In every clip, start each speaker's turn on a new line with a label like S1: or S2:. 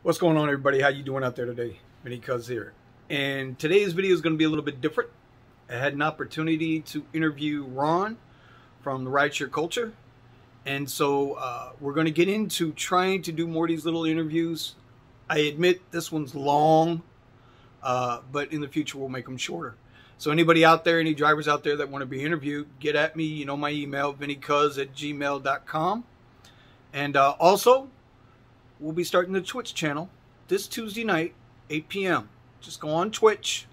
S1: What's going on, everybody? How you doing out there today? Vinny Cuz here. And today's video is going to be a little bit different. I had an opportunity to interview Ron from the Rideshare Culture. And so we're going to get into trying to do more of these little interviews. I admit this one's long, but in the future we'll make them shorter. So anybody out there, any drivers out there that want to be interviewed, get at me. You know my email, vinnycuz@gmail.com. And also, we'll be starting the Twitch channel this Tuesday night, 8 p.m. Just go on Twitch,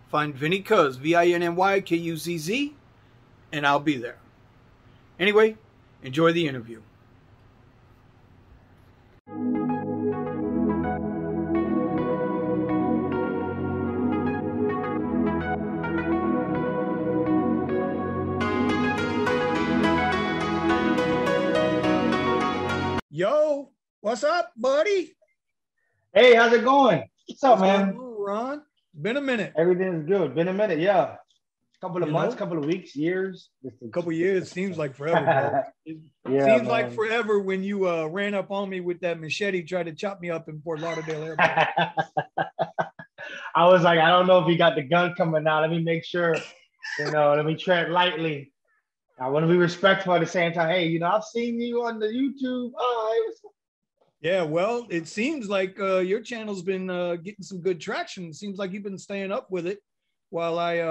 S1: find Vinny Cuz, VINNYKUZZ, and I'll be there. Anyway, enjoy the interview. Yo, what's up, buddy?
S2: Hey, how's it going? What's up, man?
S1: What's going on, Ron? Been a minute.
S2: Everything's good. Been a minute, yeah. Couple of months, couple of weeks, years.
S1: A couple of years seems like forever, bro. It
S2: Yeah,
S1: seems like forever when you ran up on me with that machete, tried to chop me up in Fort Lauderdale Airport.
S2: I was like, I don't know if he got the gun coming out. Let me make sure, let me tread lightly. I want to be respectful at the same time. Hey, I've seen you on the YouTube. Oh,
S1: Yeah, well, it seems like your channel's been getting some good traction. It seems like you've been staying up with it while I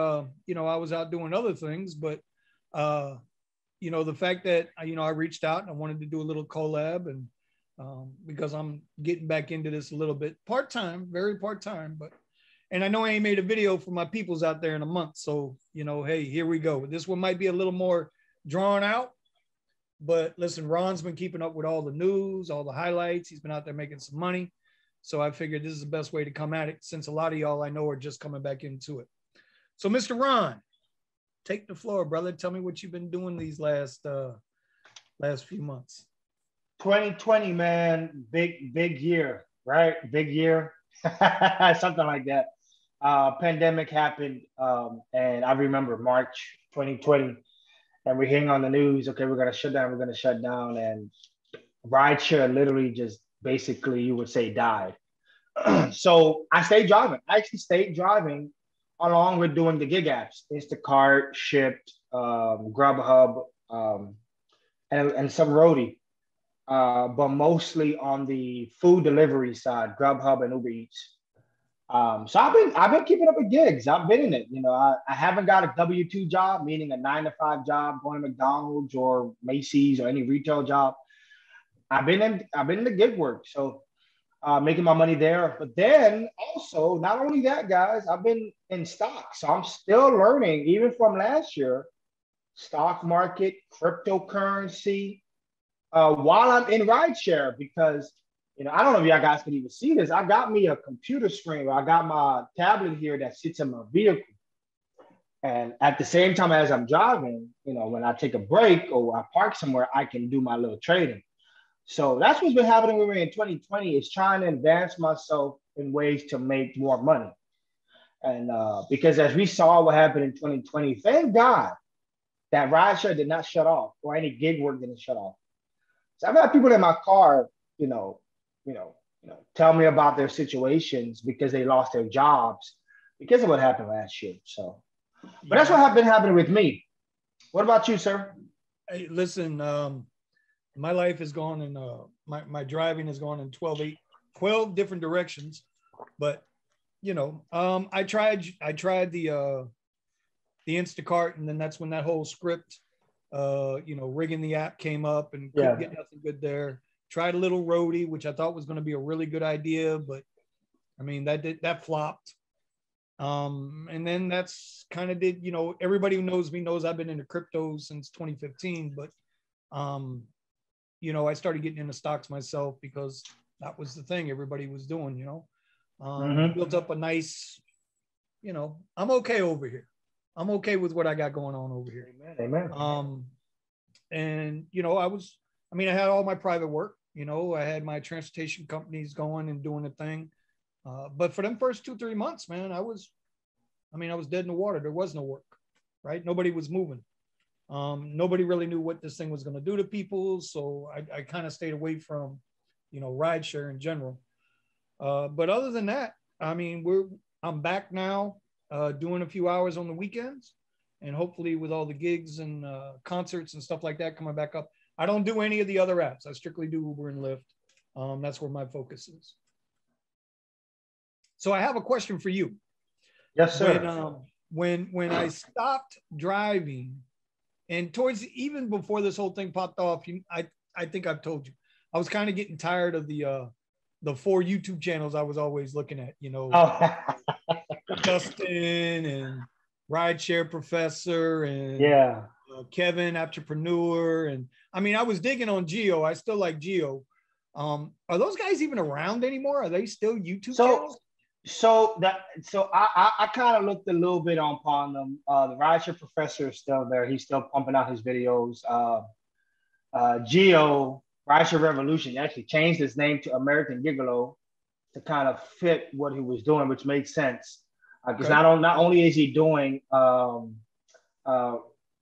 S1: was out doing other things. But, the fact that, I reached out and I wanted to do a little collab and because I'm getting back into this a little bit part-time, very part-time, and I know I ain't made a video for my peoples out there in a month. So, hey, here we go. This one might be a little more drawn out. But listen, Ron's been keeping up with all the news, all the highlights. He's been out there making some money. So I figured this is the best way to come at it since a lot of y'all I know are just coming back into it. So Mr. Ron, take the floor, brother. Tell me what you've been doing these last few months.
S2: 2020, man, big year, right? Big year, something like that. Pandemic happened, and I remember March 2020. And we're hearing on the news, okay, we're gonna shut down, and rideshare literally just basically, you would say, died. So I stayed driving. I actually stayed driving along with doing the gig apps, Instacart, Shipped, Grubhub, and some roadie, but mostly on the food delivery side, Grubhub and Uber Eats. So I've been keeping up with gigs. I've been in it. I haven't got a W-2 job, meaning a 9-to-5 job, going to McDonald's or Macy's or any retail job. I've been in the gig work, so making my money there. But then also, not only that, guys, I've been in stock, so I'm still learning, even from last year, stock market, cryptocurrency, while I'm in rideshare, because I don't know if y'all guys can even see this. I got me a computer screen where I got my tablet here that sits in my vehicle. And at the same time as I'm driving, when I take a break or I park somewhere, I can do my little trading. So that's what's been happening with me in 2020, is trying to advance myself in ways to make more money. And because as we saw what happened in 2020, thank God that rideshare did not shut off, or any gig work didn't shut off. So I've had people in my car, tell me about their situations because they lost their jobs because of what happened last year. So, but that's what has been happening with me. What about you, sir?
S1: Hey, listen, my life has gone in, my driving has gone in 12 different directions. But, I tried the Instacart, and then that's when that whole script, rigging the app came up and couldn't get nothing good there. Tried a little roadie, which I thought was going to be a really good idea, but I mean, that flopped. And then that's kind of everybody who knows me knows I've been into crypto since 2015, but, I started getting into stocks myself because that was the thing everybody was doing, built up a nice, I'm okay over here. I'm okay with what I got going on over here.
S2: Amen.
S1: And, I had all my private work. I had my transportation companies going and doing a thing. But for them first 2-3 months, man, I was dead in the water. There was no work, right? Nobody was moving. Nobody really knew what this thing was going to do to people. So I kind of stayed away from, rideshare in general. But other than that, I mean, I'm back now, doing a few hours on the weekends, and hopefully with all the gigs and concerts and stuff like that coming back up. I don't do any of the other apps. I strictly do Uber and Lyft. That's where my focus is. So I have a question for you.
S2: Yes, sir.
S1: When I stopped driving, and towards even before this whole thing popped off, I think I've told you, I was kind of getting tired of the 4 YouTube channels I was always looking at,
S2: Oh.
S1: Justin and Rideshare Professor and
S2: Yeah.
S1: Kevin Entrepreneur. And I mean, I was digging on Geo. I still like Geo. Are those guys even around anymore? Are they still YouTube channels?
S2: So I kind of looked a little bit upon them. The Rideshare Professor is still there. He's still pumping out his videos. Geo, Rideshare Revolution, actually changed his name to American Gigolo to kind of fit what he was doing, which makes sense. Because not only is he doing or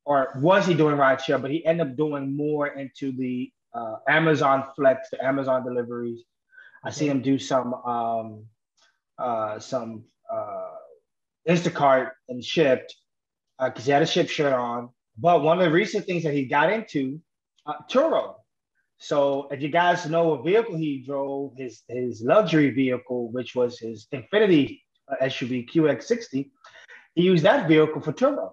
S2: was he doing rideshare, but he ended up doing more into the Amazon Flex, the Amazon deliveries. I see him do some Instacart and Shipped because he had a Ship shirt on. But one of the recent things that he got into, Turo. So as you guys know what vehicle he drove, his luxury vehicle, which was his Infinity SUV QX60, he used that vehicle for Turo.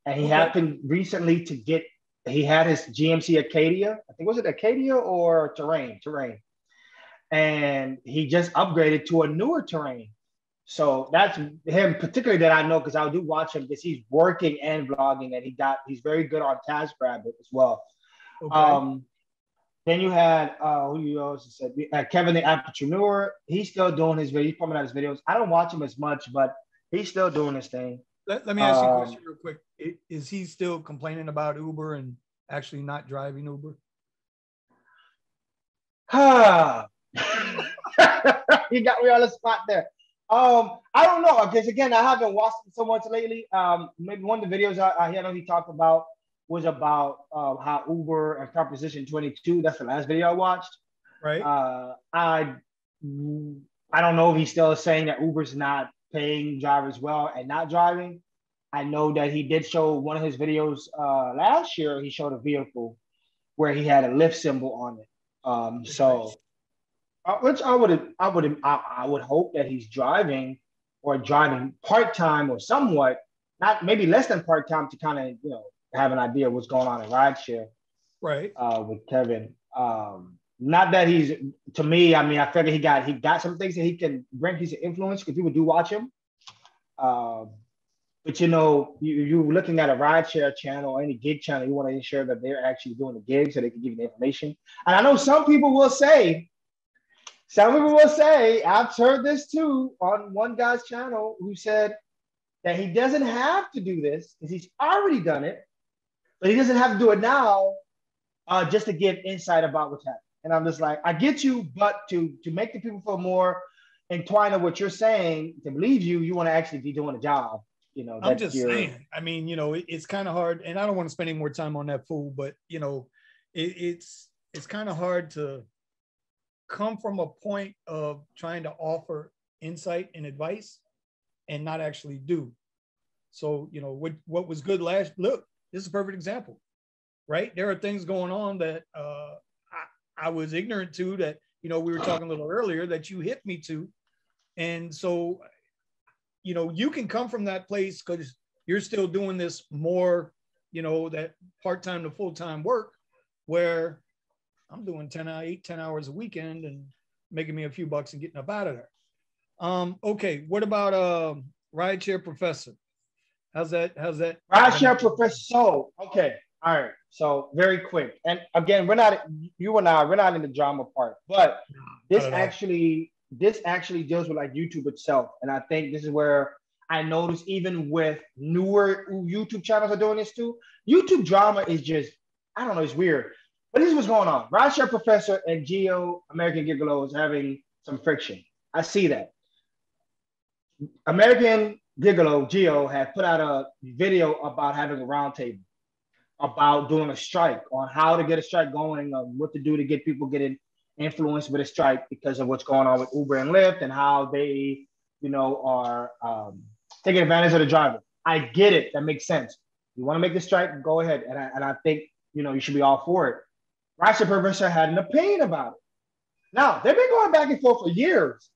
S2: And he happened recently to he had his GMC Acadia. I think, was it Acadia or Terrain? And he just upgraded to a newer Terrain. So that's him particularly that I know, because I do watch him because he's working and vlogging, and he's very good on TaskRabbit as well. Then you had who you also said, Kevin the Entrepreneur. He's still doing his videos. He's pumping out his videos. I don't watch him as much, but he's still doing his thing.
S1: Let me ask you a question real quick. Is he still complaining about Uber and actually not driving Uber?
S2: You got me on the spot there. I don't know, because again, I haven't watched him so much lately. Maybe one of the videos I know he talked about was about how Uber and Proposition 22. That's the last video I watched.
S1: Right.
S2: I don't know if he's still saying that Uber's not paying drivers well and not driving. I know that he did show one of his videos last year. He showed a vehicle where he had a Lyft symbol on it. Which I would hope that he's driving part-time or somewhat, not maybe less than part-time, to kind of, have an idea of what's going on in rideshare.
S1: Right.
S2: With Kevin. Not that he's, to me, I mean, I figure he got some things that he can bring piece of influence because people do watch him. But you're looking at a rideshare channel or any gig channel, you want to ensure that they're actually doing the gig so they can give you the information. And I know some people will say, I've heard this too on one guy's channel who said that he doesn't have to do this because he's already done it, but he doesn't have to do it now just to give insight about what's happening. And I'm just like, I get you, but to make the people feel more entwined with what you're saying, to believe you want to actually be doing a job.
S1: I'm just saying. I mean, it's kind of hard, and I don't want to spend any more time on that fool, but it's kind of hard to come from a point of trying to offer insight and advice and not actually do. So, what was good last, look, this is a perfect example, right? There are things going on that I was ignorant to that, we were talking a little earlier that you hit me to. And so, you can come from that place because you're still doing this more, that part-time to full-time work where I'm doing 10 hours a weekend and making me a few bucks and getting up out of there. Okay. What about Rideshare Professor? How's that?
S2: Rideshare Professor. So, okay. All right. So very quick. And again, we're not in the drama part, but this actually deals with like YouTube itself. And I think this is where I notice even with newer YouTube channels are doing this too. YouTube drama is just, I don't know, it's weird. But this is what's going on. Rideshare Professor and Geo, American Gigolo, is having some friction. I see that. American Gigolo, Geo, had put out a video about having a roundtable, about doing a strike, on how to get a strike going, on what to do to get people getting influenced with a strike because of what's going on with Uber and Lyft and how they, are taking advantage of the driver. I get it. That makes sense. You want to make the strike, go ahead. And I think, you should be all for it. Rideshare Professor had an opinion about it. Now, they've been going back and forth for years.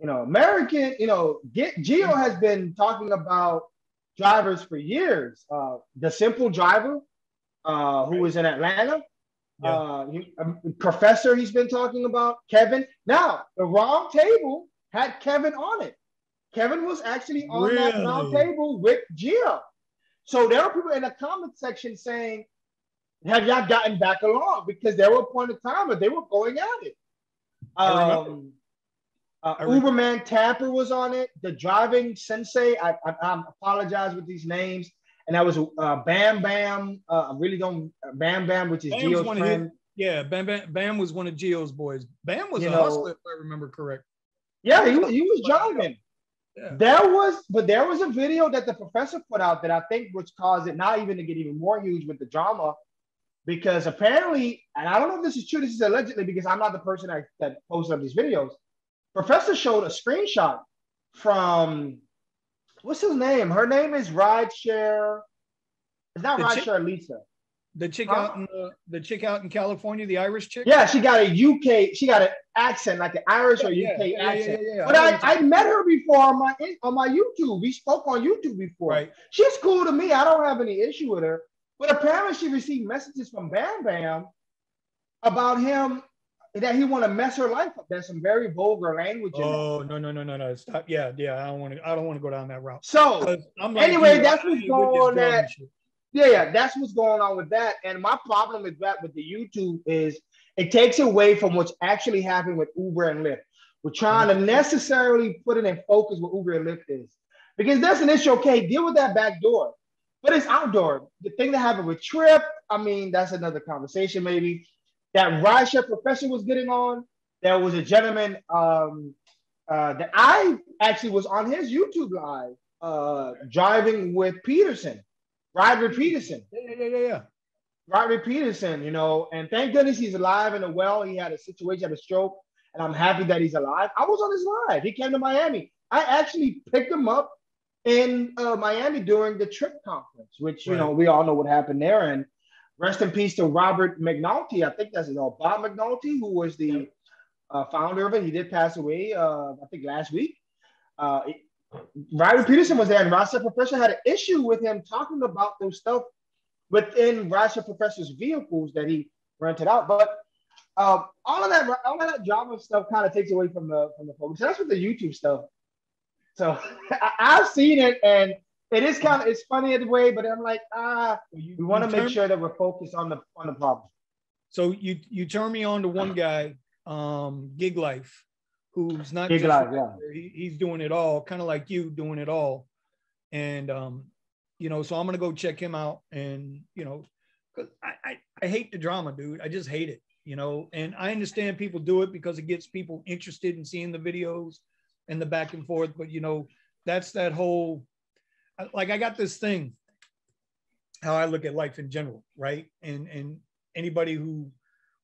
S2: Gio has been talking about drivers for years. The Simple Driver, who was in Atlanta. Yeah. Professor, he's been talking about. Kevin. Now, the round table had Kevin on it. Kevin was actually on that round table with Gio. So there were people in the comment section saying, have y'all gotten back along? Because there were a point of time where they were going at it. Uberman Tapper was on it. The driving sensei, I apologize with these names. And that was Bam Bam. Bam Bam, which is Gio's friend.
S1: Bam was one of Gio's boys. Bam was a hustler, if I remember correct.
S2: Yeah, he was driving. Yeah. There was a video that the professor put out that I think which caused it not even to get even more huge with the drama, because apparently, and I don't know if this is true, this is allegedly because I'm not the person that posted up these videos. Professor showed a screenshot from, what's his name? Her name is Rideshare. It's not Rideshare Lisa.
S1: The chick out in California, the Irish chick.
S2: Yeah, she got an accent like the Irish or UK accent. Yeah. But I met her before on my YouTube. We spoke on YouTube before. Right. She's cool to me. I don't have any issue with her. But apparently, she received messages from Bam Bam about him that he want to mess her life up. There's some very vulgar language.
S1: Oh no! Stop. Yeah. I don't want to go down that route.
S2: So anyway, that's what's going on. Yeah, that's what's going on with that. And my problem with that with the YouTube is it takes away from what's actually happening with Uber and Lyft. We're trying to necessarily put it in focus what Uber and Lyft is. Because there's an issue, okay, deal with that back door. But it's outdoor. The thing that happened with Trip, I mean, that's another conversation maybe. That Rideshare Professor was getting on. There was a gentleman that I actually was on his YouTube live driving with Peterson. Ryder Peterson.
S1: Yeah.
S2: Ryder Peterson, and thank goodness he's alive and well. He had a situation, had a stroke, and I'm happy that he's alive. I was on his live. He came to Miami. I actually picked him up in Miami during the Trip conference, which, we all know what happened there. And rest in peace to Robert McNulty. I think that's Bob McNulty, who was the founder of it. He did pass away, I think last week. Ryder Peterson was there, and Rideshare Professor had an issue with him talking about those stuff within Rideshare Professor's vehicles that he rented out. But all of that drama stuff kind of takes away from the focus. So that's with the YouTube stuff. So I've seen it, and it's funny in a way, but I'm like, we want to make sure that we're focused on the problem.
S1: So you turn me on to one guy, Gig Life, who's not
S2: Gig Life, yeah.
S1: He's doing it all, kind of like you doing it all. And, so I'm going to go check him out. And, cause I hate the drama, dude. I just hate it, and I understand people do it because it gets people interested in seeing the videos and the back and forth. But, that's that whole, like, I got this thing, how I look at life in general. Right. And anybody who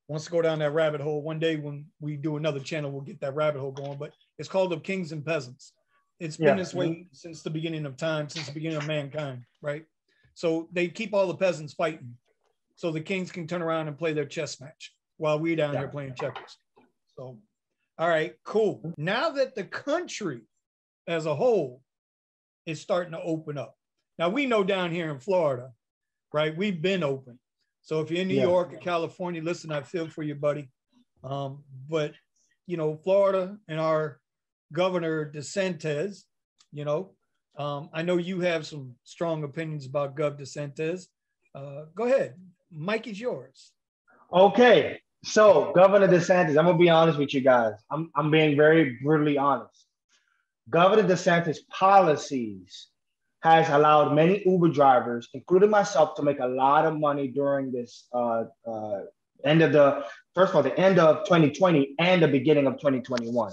S1: wants to go down that rabbit hole, one day when we do another channel, we'll get that rabbit hole going. But it's called of Kings and Peasants. It's been this way since the beginning of time, since the beginning of mankind, right? So they keep all the peasants fighting so the kings can turn around and play their chess match while we down here playing checkers. So, all right, cool. Now that the country as a whole is starting to open up. Now, we know down here in Florida, right, we've been open. So if you're in New York or California, listen, I feel for you, buddy. But, Florida and our Governor DeSantis, I know you have some strong opinions about Gov DeSantis. Go ahead. Mike is yours.
S2: Okay. So Governor DeSantis, I'm going to be honest with you guys. I'm being very brutally honest. Governor DeSantis' policies has allowed many Uber drivers, including myself, to make a lot of money during this end of 2020 and the beginning of 2021.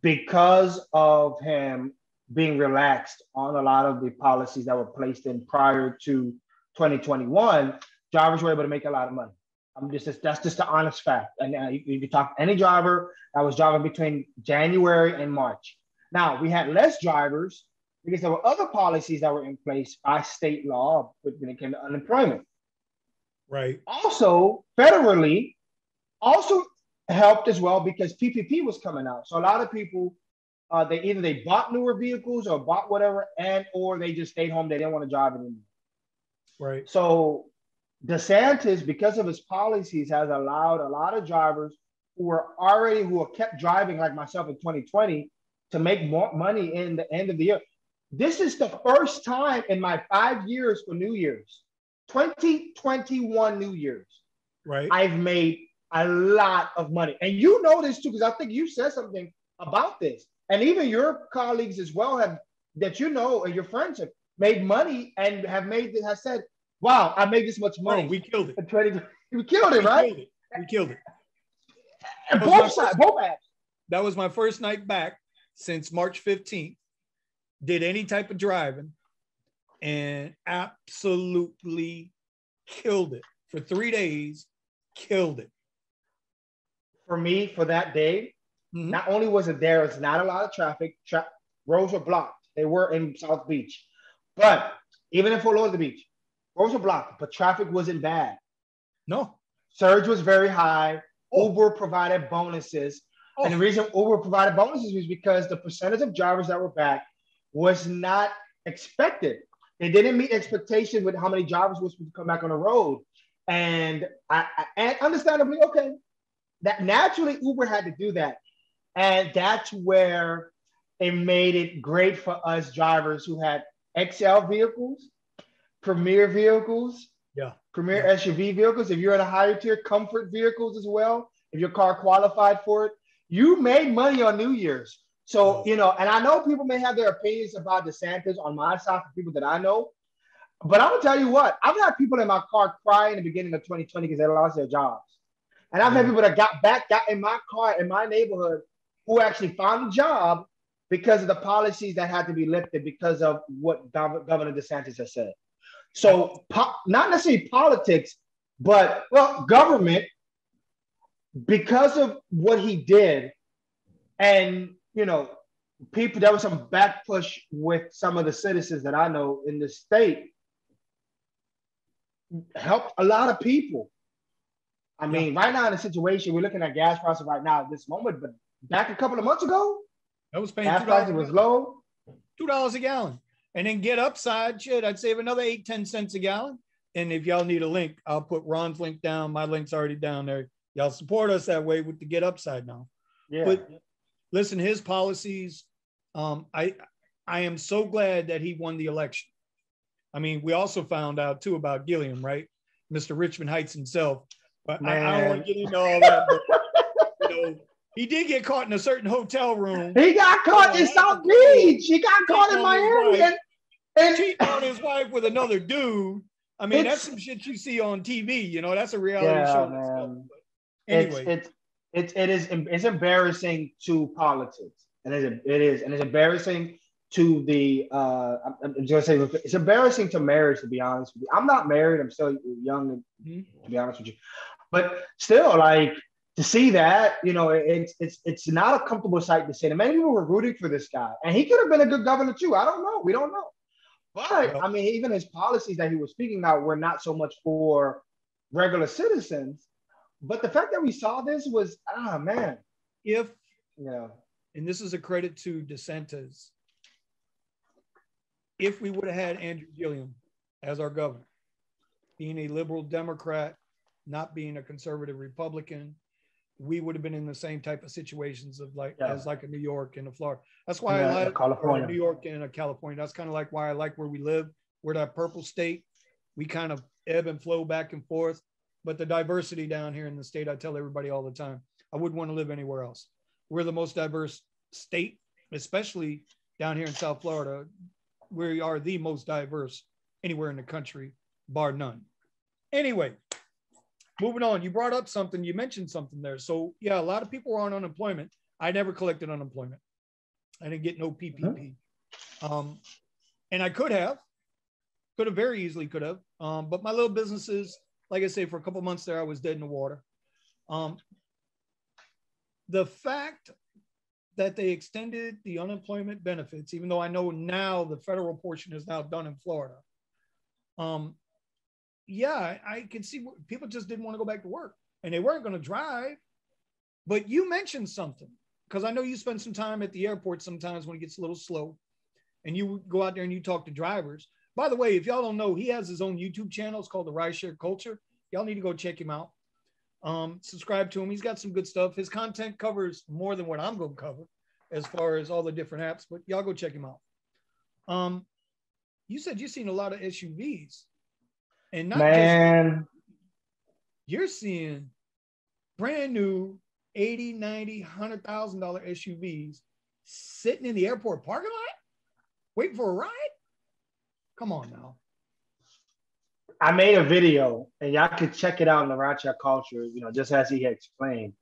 S2: Because of him being relaxed on a lot of the policies that were placed in prior to 2021, drivers were able to make a lot of money. That's just the honest fact. And you can talk to any driver that was driving between January and March. Now we had less drivers because there were other policies that were in place by state law when it came to unemployment.
S1: Right.
S2: Also, federally, also helped as well because PPP was coming out. So a lot of people, they bought newer vehicles or bought whatever, and or they just stayed home. They didn't want to drive it anymore.
S1: Right.
S2: So DeSantis, because of his policies, has allowed a lot of drivers who have kept driving, like myself in 2020, to make more money in the end of the year. This is the first time in my 5 years for New Year's, 2021 New Year's,
S1: right,
S2: I've made a lot of money. And you know this too, because I think you said something about this. And even your colleagues as well and your friends have made money and have said, wow, I made this much money.
S1: Oh, we killed it.
S2: We killed it, right?
S1: We killed it.
S2: And both sides, both apps.
S1: That was my first night back since March 15th. Did any type of driving and absolutely killed it. For 3 days, killed it.
S2: For me, for that day, not only was it's not a lot of traffic, roads were blocked. They were in South Beach. But even in Fort Lauderdale Beach, roads were blocked, but traffic wasn't bad.
S1: No.
S2: Surge was very high. Uber provided bonuses. And the reason Uber provided bonuses was because the percentage of drivers that were back was not expected. They didn't meet expectation with how many drivers were supposed to come back on the road. And and understandably, okay, that naturally Uber had to do that. And that's where it made it great for us drivers who had XL vehicles, Premier vehicles, Premier SUV vehicles. If you're in a higher tier, comfort vehicles as well. If your car qualified for it, you made money on New Year's. So, and I know people may have their opinions about DeSantis on my side for people that I know, but I'm gonna tell you what, I've had people in my car cry in the beginning of 2020 because they lost their jobs. And I've had people that got in my car in my neighborhood who actually found a job because of the policies that had to be lifted because of what Governor DeSantis has said. So not necessarily politics, but government, because of what he did, and people, there was some back push with some of the citizens that I know in the state, helped a lot of people. I mean, right now in the situation, we're looking at gas prices right now at this moment, but back a couple of months ago,
S1: that was paying
S2: gas prices was low.
S1: $2 a gallon. And then get upside, I'd save another 8-10 cents a gallon. And if y'all need a link, I'll put Ron's link down. My link's already down there. Y'all support us that way with the get upside now. Yeah. But listen, his policies, I am so glad that he won the election. I mean, we also found out too about Gilliam, right? Mr. Richmond Heights himself. But I don't want to get into all that. But, he did get caught in a certain hotel room.
S2: He got caught in South Beach. He got caught in Miami.
S1: And cheating on his wife with another dude. I mean, that's some shit you see on TV. That's a reality show.
S2: Man. Anyway, it's embarrassing to politics, and it's embarrassing to the. I'm just gonna say it's embarrassing to marriage. To be honest with you, I'm not married. I'm still young. To be honest with you, but still, like, to see that, it's not a comfortable sight to see. And many people were rooting for this guy, and he could have been a good governor too. I don't know. We don't know. But I mean, even his policies that he was speaking about were not so much for regular citizens. But the fact that we saw this was, man.
S1: And this is a credit to DeSantis. If we would have had Andrew Gilliam as our governor, being a liberal Democrat, not being a conservative Republican, we would have been in the same type of situations as like a New York and a Florida. That's why I like California. New York and a California. That's kind of like why I like where we live. We're that purple state. We kind of ebb and flow back and forth. But the diversity down here in the state, I tell everybody all the time, I wouldn't want to live anywhere else. We're the most diverse state, especially down here in South Florida. We are the most diverse anywhere in the country, bar none. Anyway, moving on. You brought up something. You mentioned something there. So, a lot of people are on unemployment. I never collected unemployment. I didn't get no PPP. And I could have very easily could have. But my little businesses, like I say, for a couple months there, I was dead in the water. The fact that they extended the unemployment benefits, even though I know now the federal portion is now done in Florida. Yeah, I can see people just didn't want to go back to work and they weren't going to drive. But you mentioned something, because I know you spend some time at the airport sometimes when it gets a little slow, and you go out there and you talk to drivers. By the way, if y'all don't know, he has his own YouTube channel. It's called the Rideshare Culture. Y'all need to go check him out. Subscribe to him. He's got some good stuff. His content covers more than what I'm going to cover as far as all the different apps, but y'all go check him out. You said you've seen a lot of SUVs, and not just, you're seeing brand new 80, 90, $100,000 SUVs sitting in the airport parking lot, waiting for a ride. Come on now.
S2: I made a video, and y'all could check it out in the Rideshare Culture, you know, just as he had explained.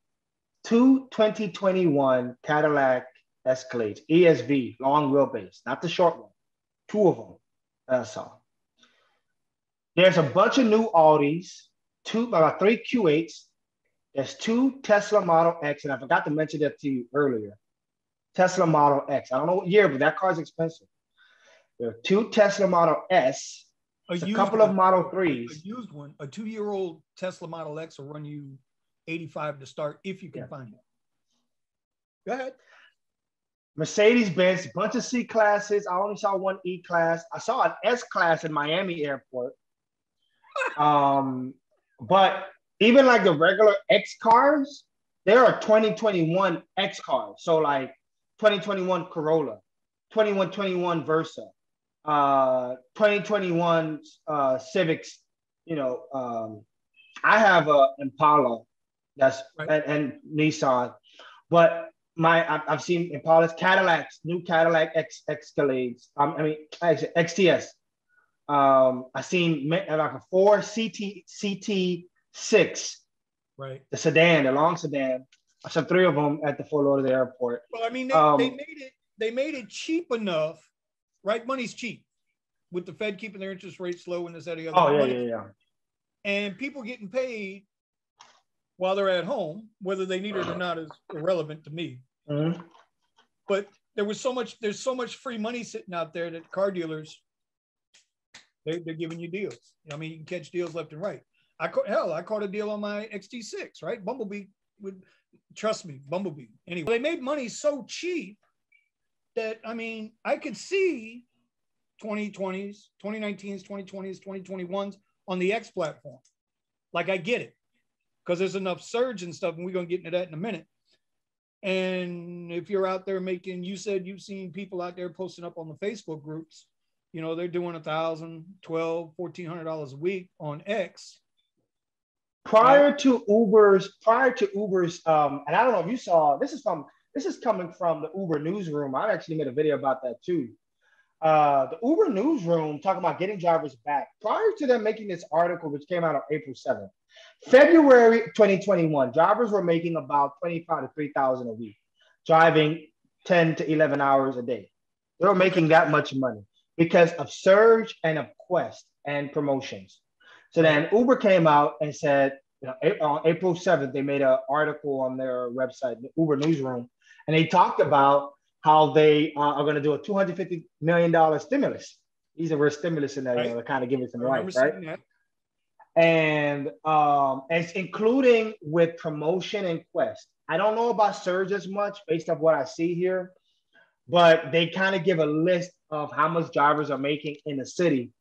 S2: 2 2021 Cadillac Escalades, ESV, long wheelbase, not the short one. 2 of them. That's all. There's a bunch of new Audis, 3 Q8s. There's 2 Tesla Model X, and I forgot to mention that to you earlier. Tesla Model X. I don't know what year, but that car's expensive. There are 2 Tesla Model S, a couple of Model 3s.
S1: A used one, a 2-year-old Tesla Model X will run you $85 to start if you can find it. Go ahead.
S2: Mercedes-Benz, bunch of C classes. I only saw 1 E class. I saw an S class in Miami airport. But even like the regular X cars, there are 2021 X cars. So like 2021 Corolla, 21 Versa, 2021 Civics. You know, I have a Impala, that's right. and Nissan, but I've seen Impalas, Cadillacs, new Cadillac Escalades. I mean, actually, XTS. I seen like a 4 CT6,
S1: right?
S2: The sedan, the long sedan. I saw 3 of them at the Fort Lauderdale airport.
S1: Well, I mean, they made it cheap enough, right? Money's cheap with the Fed keeping their interest rates low and this, that, the other.
S2: Oh, yeah.
S1: And people getting paid while they're at home, whether they need it or not is irrelevant to me.
S2: Mm-hmm.
S1: But there's so much free money sitting out there that car dealers, they're giving you deals. I mean, you can catch deals left and right. I caught a deal on my XT6, right? Bumblebee trust me, Bumblebee. Anyway, they made money so cheap that, I mean, I could see 2020s, 2019s, 2020s, 2021s on the X platform. Like, I get it, because there's enough surge and stuff, and we're going to get into that in a minute. And if you're out there making, you said you've seen people out there posting up on the Facebook groups, you know, they're doing $1,000, $1,200, $1,400 a week on X.
S2: Prior to Uber's, and I don't know if you saw, this is coming from the Uber newsroom. I actually made a video about that too. The Uber newsroom talking about getting drivers back. Prior to them making this article, which came out on April 7th, February 2021, drivers were making about $25,000 to $3,000 a week, driving 10 to 11 hours a day. They were making that much money because of surge and of Quest and promotions. So then Uber came out and said, you know, on April 7th, they made an article on their website, the Uber newsroom, and they talked about how they are going to do a $250 million stimulus. These are stimulus in there, you know, to kind of give it some life, right? And it's including with promotion and Quest. I don't know about surge as much based on what I see here, but they kind of give a list of how much drivers are making in the city.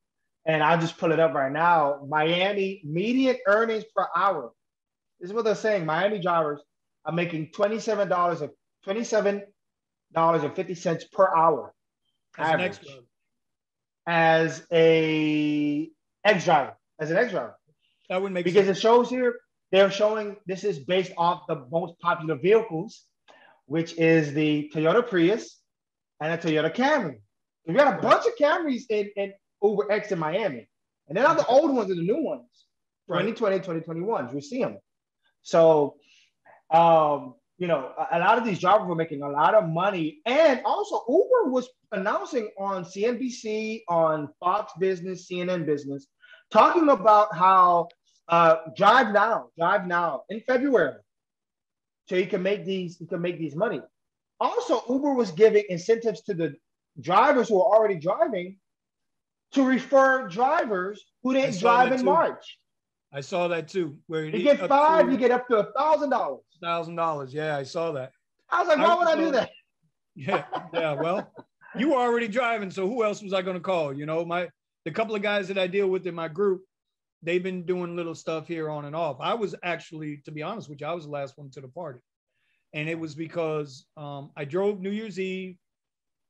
S2: And I'll just pull it up right now. Miami median earnings per hour. This is what they're saying. Miami drivers are making $27.50 per hour average as an X driver. That wouldn't make sense. Because it shows here, they're showing this is based off the most popular vehicles, which is the Toyota Prius and a Toyota Camry. We got a bunch of Camrys in Uber X in Miami. And they're not the old ones, they're the new ones. 2020, 2021s, we see them. So, you know, a lot of these drivers were making a lot of money. And also Uber was announcing on CNBC, on Fox Business, CNN Business, talking about how Drive now in February. So you can make these money. Also, Uber was giving incentives to the drivers who are already driving to refer drivers who didn't drive in March.
S1: I saw that too. Where
S2: you get five, you get up to $1,000.
S1: $1,000. Yeah, I saw that.
S2: I was like, why would I do that?
S1: Yeah. Well, you were already driving, so who else was I going to call? You know, the couple of guys that I deal with in my group, they've been doing little stuff here on and off. I was actually, to be honest with you, I was the last one to the party. And it was because I drove New Year's Eve.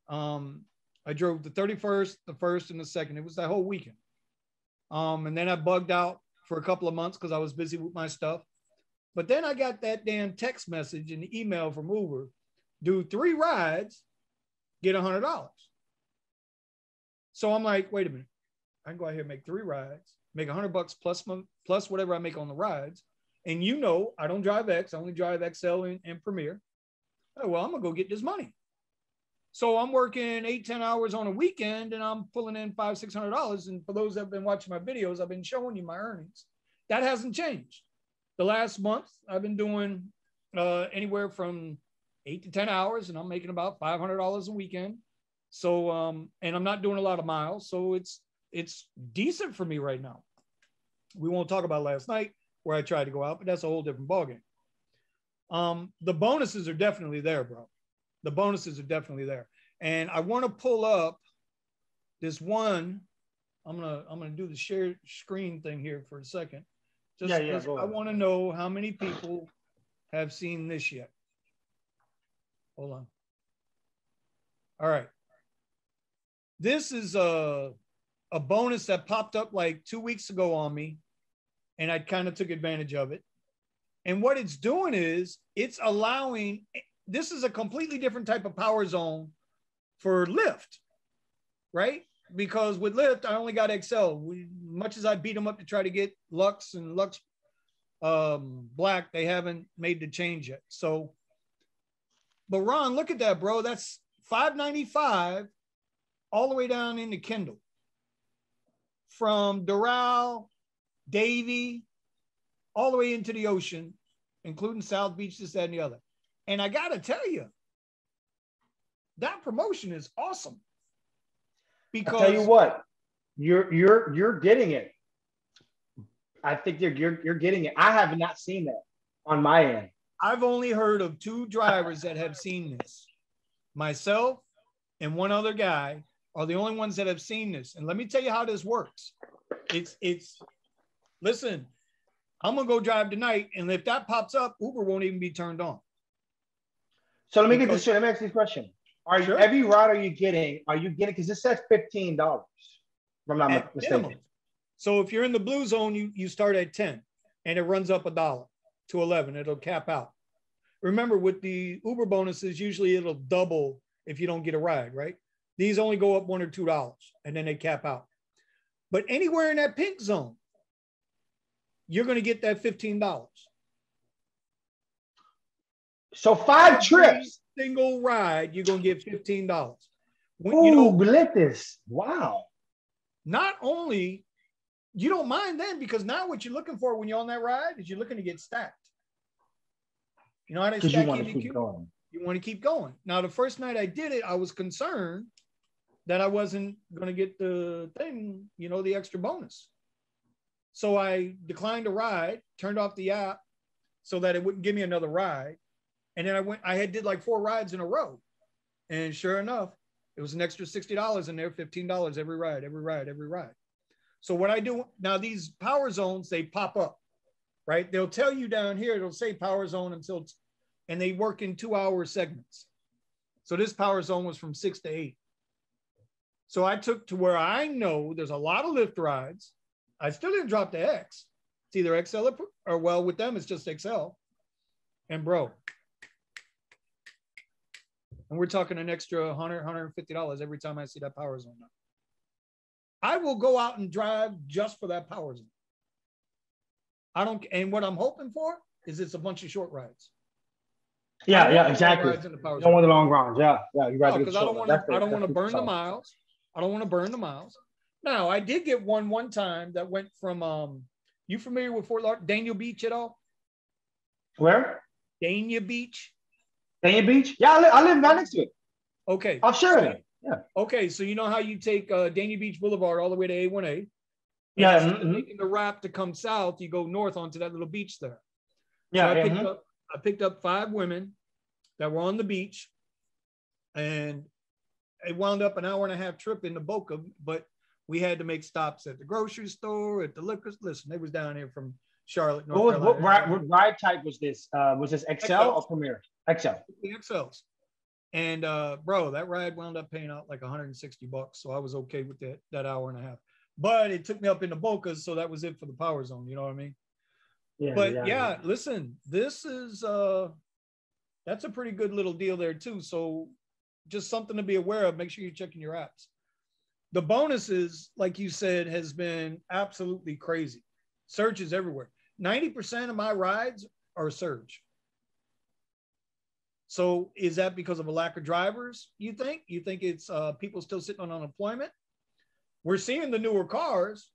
S1: I drove the 31st, the 1st, and the 2nd. It was that whole weekend. And then I bugged out for a couple of months because I was busy with my stuff. But then I got that damn text message and email from Uber. Do 3 rides, get $100. So I'm like, wait a minute. I can go out here and make 3 rides, make $100 plus whatever I make on the rides. And you know, I don't drive X. I only drive XL and Premier. Oh, well, I'm going to go get this money. So I'm working 8-10 hours on a weekend and I'm pulling in $500-$600. And for those that have been watching my videos, I've been showing you my earnings. That hasn't changed. The last month, I've been doing anywhere from 8 to 10 hours and I'm making about $500 a weekend. So, and I'm not doing a lot of miles. So it's decent for me right now. We won't talk about last night where I tried to go out, but that's a whole different ballgame. The bonuses are definitely there, bro. The bonuses are definitely there. And I want to pull up this one. I'm gonna do the share screen thing here for a second. Just I want to know how many people have seen this yet. Hold on. All right. This is a bonus that popped up like 2 weeks ago on me, and I kind of took advantage of it. And what it's doing is it's allowing, this is a completely different type of power zone for Lyft, right? Because with Lyft, I only got XL. Much as I beat them up to try to get Lux and Lux Black, they haven't made the change yet. So, but Ron, look at that, bro. That's $5.95 all the way down into Kendall. From Doral, Davie, all the way into the ocean, including South Beach, this, that, and the other. And I got to tell you, that promotion is awesome. Because
S2: I'll tell you what, you're getting it. I think you're getting it. I have not seen that on my end.
S1: I've only heard of 2 drivers that have seen this. Myself and one other guy are the only ones that have seen this. And let me tell you how this works. Listen, I'm going to go drive tonight. And if that pops up, Uber won't even be turned on.
S2: So let me get this straight. Let me ask you a question. Every ride are you getting, because it says $15, if I'm not mistaken. Minimum.
S1: So if you're in the blue zone, you start at 10 and it runs up $1 to 11. It'll cap out. Remember, with the Uber bonuses, usually it'll double if you don't get a ride, right? These only go up $1 or $2 and then they cap out. But anywhere in that pink zone, you're going to get that $15.
S2: So 5 trips.
S1: Single ride, you're going to get $15.
S2: Lyft is, wow.
S1: Not only, you don't mind then, because now what you're looking for when you're on that ride is you're looking to get stacked. You know how they stack?
S2: You want to keep going.
S1: You want to keep going. Now, the first night I did it, I was concerned that I wasn't going to get the thing, the extra bonus. So I declined a ride, turned off the app so that it wouldn't give me another ride. And then I did like 4 rides in a row. And sure enough, it was an extra $60 in there, $15 every ride. So what I do now, these power zones, they pop up, right? They'll tell you down here, it'll say power zone and they work in 2-hour segments. So this power zone was from 6 to 8. So I took to where I know there's a lot of Lyft rides. I still didn't drop the X. It's either XL or well, with them, it's just XL. And bro, and we're talking an extra $100, $150 every time I see that power zone now. I will go out and drive just for that power zone. And what I'm hoping for is it's a bunch of short rides.
S2: Yeah, exactly. You don't want the long runs. Yeah, you rather
S1: because I don't want to burn the miles. I don't want to burn the miles. Now, I did get one time that went from You familiar with Fort Lauderdale, Dania Beach at all?
S2: Where?
S1: Dania Beach.
S2: Dania Beach? Yeah, I live right next to it.
S1: Okay.
S2: I'm sure. Yeah.
S1: Okay, so you know how you take Dania Beach Boulevard all the way to A1A?
S2: Yeah.
S1: And instead of making the wrap to come south, you go north onto that little beach there.
S2: Yeah.
S1: So I picked up 5 women that were on the beach, and it wound up an hour-and-a-half trip in the Boca, but we had to make stops at the grocery store, at the liquor. Listen, they was down here from Charlotte, North Carolina.
S2: What ride type was this? Was this XL or Premier? XL.
S1: The XLs. And bro, that ride wound up paying out like $160. So I was okay with that hour and a half. But it took me up in the Bocas, so that was it for the power zone. You know what I mean? Yeah. But yeah, listen, this is that's a pretty good little deal there too. So just something to be aware of. Make sure you're checking your apps. The bonuses, like you said, has been absolutely crazy. Surges everywhere. 90% of my rides are surge. So is that because of a lack of drivers, you think? You think it's people still sitting on unemployment? We're seeing the newer cars.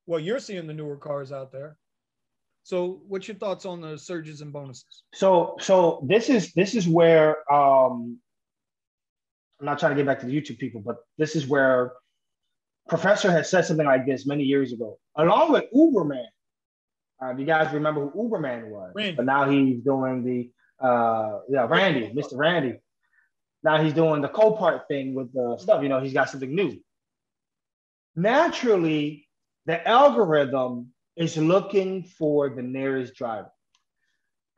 S1: Well, you're seeing the newer cars out there. So what's your thoughts on the surges and bonuses?
S2: So this is where I'm not trying to get back to the YouTube people, but this is where Professor has said something like this many years ago, along with Uberman. You guys remember who Uberman was?
S1: Randy.
S2: But now he's doing the Randy, Mr. Randy. Now he's doing the Copart thing with the stuff. You know, he's got something new. Naturally, the algorithm is looking for the nearest driver.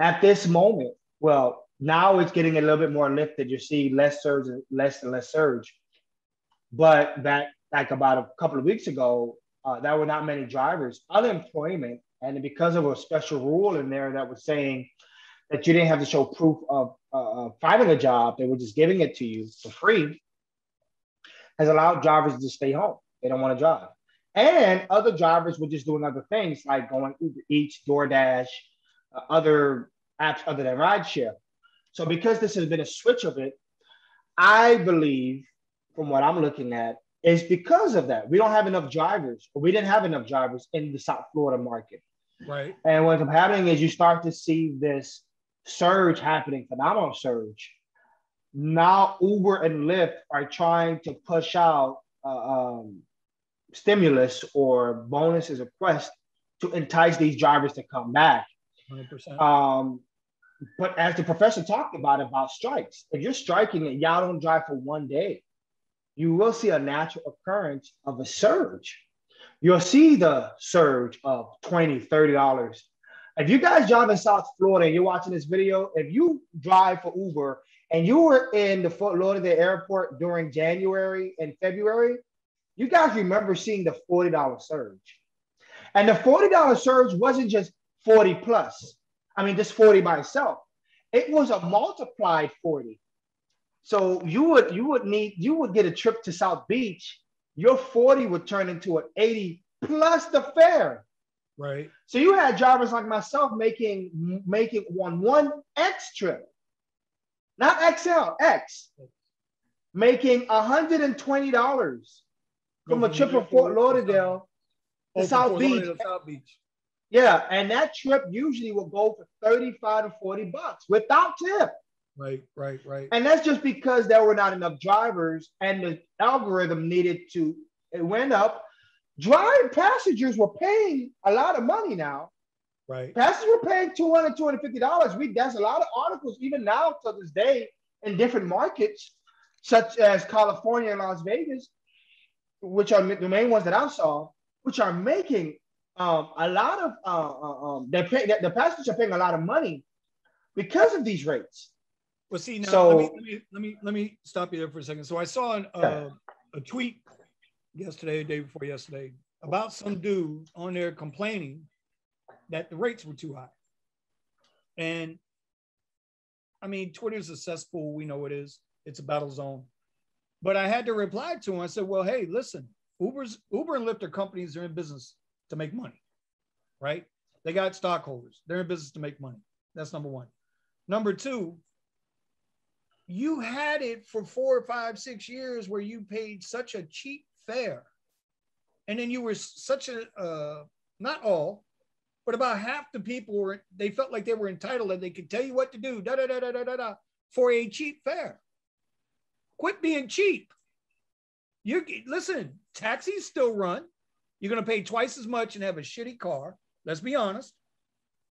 S2: At this moment, well, now it's getting a little bit more lifted. You see less surge, less and less surge. But that, like about a couple of weeks ago, there were not many drivers. Unemployment, and because of a special rule in there that was saying that you didn't have to show proof of finding a job, they were just giving it to you for free, has allowed drivers to stay home. They don't want to drive. And other drivers were just doing other things like going Uber Eats, DoorDash, other apps other than Rideshare. So because this has been a switch of it, I believe, from what I'm looking at, is because of that. We don't have enough drivers, or we didn't have enough drivers in the South Florida market.
S1: Right.
S2: And what's happening is you start to see this surge happening, phenomenal surge. Now Uber and Lyft are trying to push out stimulus or bonuses or requests to entice these drivers to come back.
S1: 100%.
S2: But as the professor talked about strikes, if you're striking and y'all don't drive for one day, you will see a natural occurrence of a surge. You'll see the surge of $20, $30. If you guys drive in South Florida and you're watching this video, if you drive for Uber and you were in the Fort Lauderdale airport during January and February, you guys remember seeing the $40 surge. And the $40 surge wasn't just 40 plus. I mean, just 40 by itself. It was a multiplied 40. So you would get a trip to South Beach. Your 40 would turn into an 80 plus the fare.
S1: Right.
S2: So you had drivers like myself making one X trip, not XL, X, making $120 from a trip from Fort Lauderdale to South Beach. Yeah, and that trip usually will go for $35 to $40 without tip.
S1: Right.
S2: And that's just because there were not enough drivers, and the algorithm it went up. Passengers were paying a lot of money now.
S1: Right.
S2: Passengers were paying $200, $250. There's a lot of articles, even now to this day, in different markets, such as California and Las Vegas, which are the main ones that I saw, which are making a lot of the passengers are paying a lot of money because of these rates.
S1: Well, see, now let me stop you there for a second. So I saw a tweet yesterday, the day before yesterday, about some dude on there complaining that the rates were too high. And I mean, Twitter's a cesspool. We know it is. It's a battle zone. But I had to reply to him. I said, well, hey, listen, Uber and Lyft are companies that are in business to make money, right? They got stockholders. They're in business to make money. That's number one. Number two, you had it for 4, 5, 6 years where you paid such a cheap fare. And then you were such a not all, but about half the people they felt like they were entitled and they could tell you what to do, for a cheap fare. Quit being cheap. Listen, taxis still run. You're going to pay twice as much and have a shitty car. Let's be honest,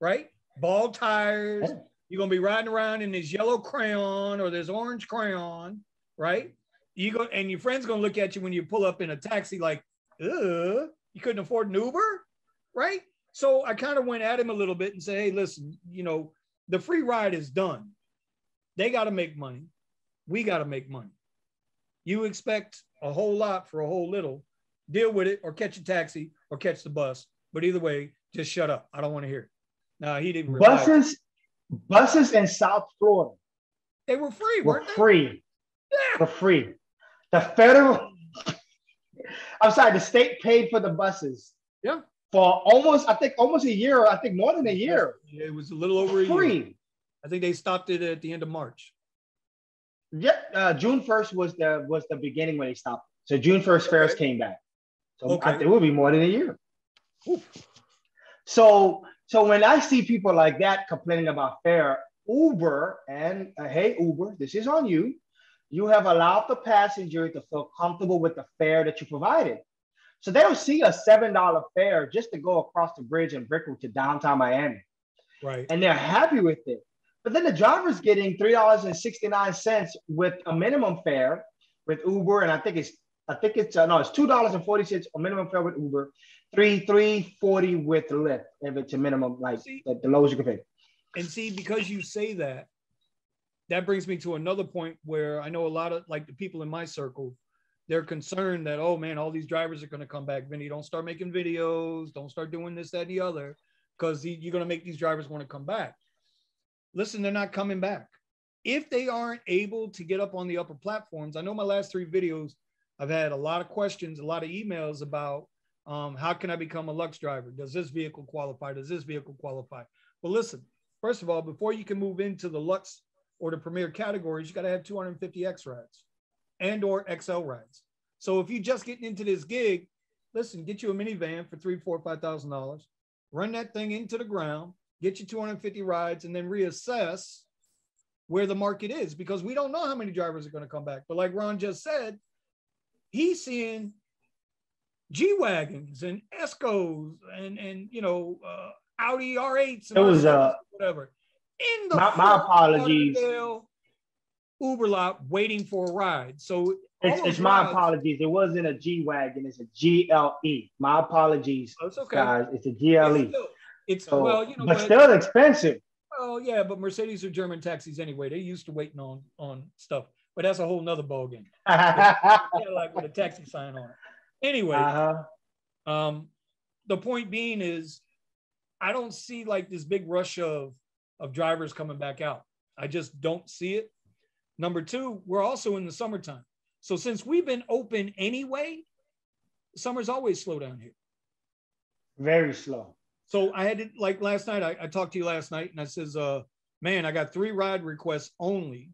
S1: right? Bald tires. You're going to be riding around in this yellow crayon or this orange crayon, right? And your friend's going to look at you when you pull up in a taxi like, you couldn't afford an Uber, right? So I kind of went at him a little bit and said, hey, listen, the free ride is done. They got to make money. We got to make money. You expect a whole lot for a whole little. Deal with it or catch a taxi or catch the bus. But either way, just shut up. I don't want to hear it. No, he didn't reply.
S2: Buses in South Florida.
S1: They were free, weren't they?
S2: Free.
S1: Yeah.
S2: Were free. The federal, I'm sorry, the state paid for the buses.
S1: Yeah.
S2: For almost a year, I think more than a year.
S1: Yeah, it was a little over a year. I think they stopped it at the end of March.
S2: Yeah, June 1st was the beginning when they stopped. So June 1st fares came back. So I think it will be more than a year. Oof. So when I see people like that complaining about fare, Uber and hey Uber, this is on you. You have allowed the passenger to feel comfortable with the fare that you provided. So they'll see a $7 fare just to go across the bridge in Brickell to downtown Miami.
S1: Right.
S2: And they're happy with it. But then the driver's getting $3.69 with a minimum fare with Uber, and I think it's $2.40 a minimum fare with Uber, $3.40 with Lyft if it's a minimum, like the lowest you can pay.
S1: And see, because you say that, that brings me to another point where I know a lot of like the people in my circle, they're concerned that, oh man, all these drivers are going to come back. Vinny, don't start making videos. Don't start doing this, that, and the other, because you're going to make these drivers want to come back. Listen, they're not coming back. If they aren't able to get up on the upper platforms, I know my last 3 videos, I've had a lot of questions, a lot of emails about how can I become a Lux driver? Does this vehicle qualify? Does this vehicle qualify? Well, listen, first of all, before you can move into the Lux or the Premier categories, you got to have 250X rides and or XL rides. So if you're just getting into this gig, listen, get you a minivan for $3,000, $4,000, $5,000, run that thing into the ground, get you 250 rides, and then reassess where the market is, because we don't know how many drivers are going to come back. But like Ron just said, he's seeing G-Wagons and Escos and Audi R8s and
S2: it was
S1: whatever in the
S2: my apologies
S1: Uber lot waiting for a ride. So
S2: it's my apologies. It wasn't a G-Wagon. It's a GLE. My apologies,
S1: okay,
S2: guys. It's a GLE. But still expensive.
S1: Oh yeah, but Mercedes are German taxis anyway. They're used to waiting on stuff. But that's a whole nother ballgame. Like with a taxi sign on it. Anyway, the point being is, I don't see like this big rush of drivers coming back out. I just don't see it. Number 2, we're also in the summertime. So since we've been open anyway, summer's always slow down here.
S2: Very slow.
S1: So I had to, like last night, I talked to you last night and I says, man, I got 3 ride requests only.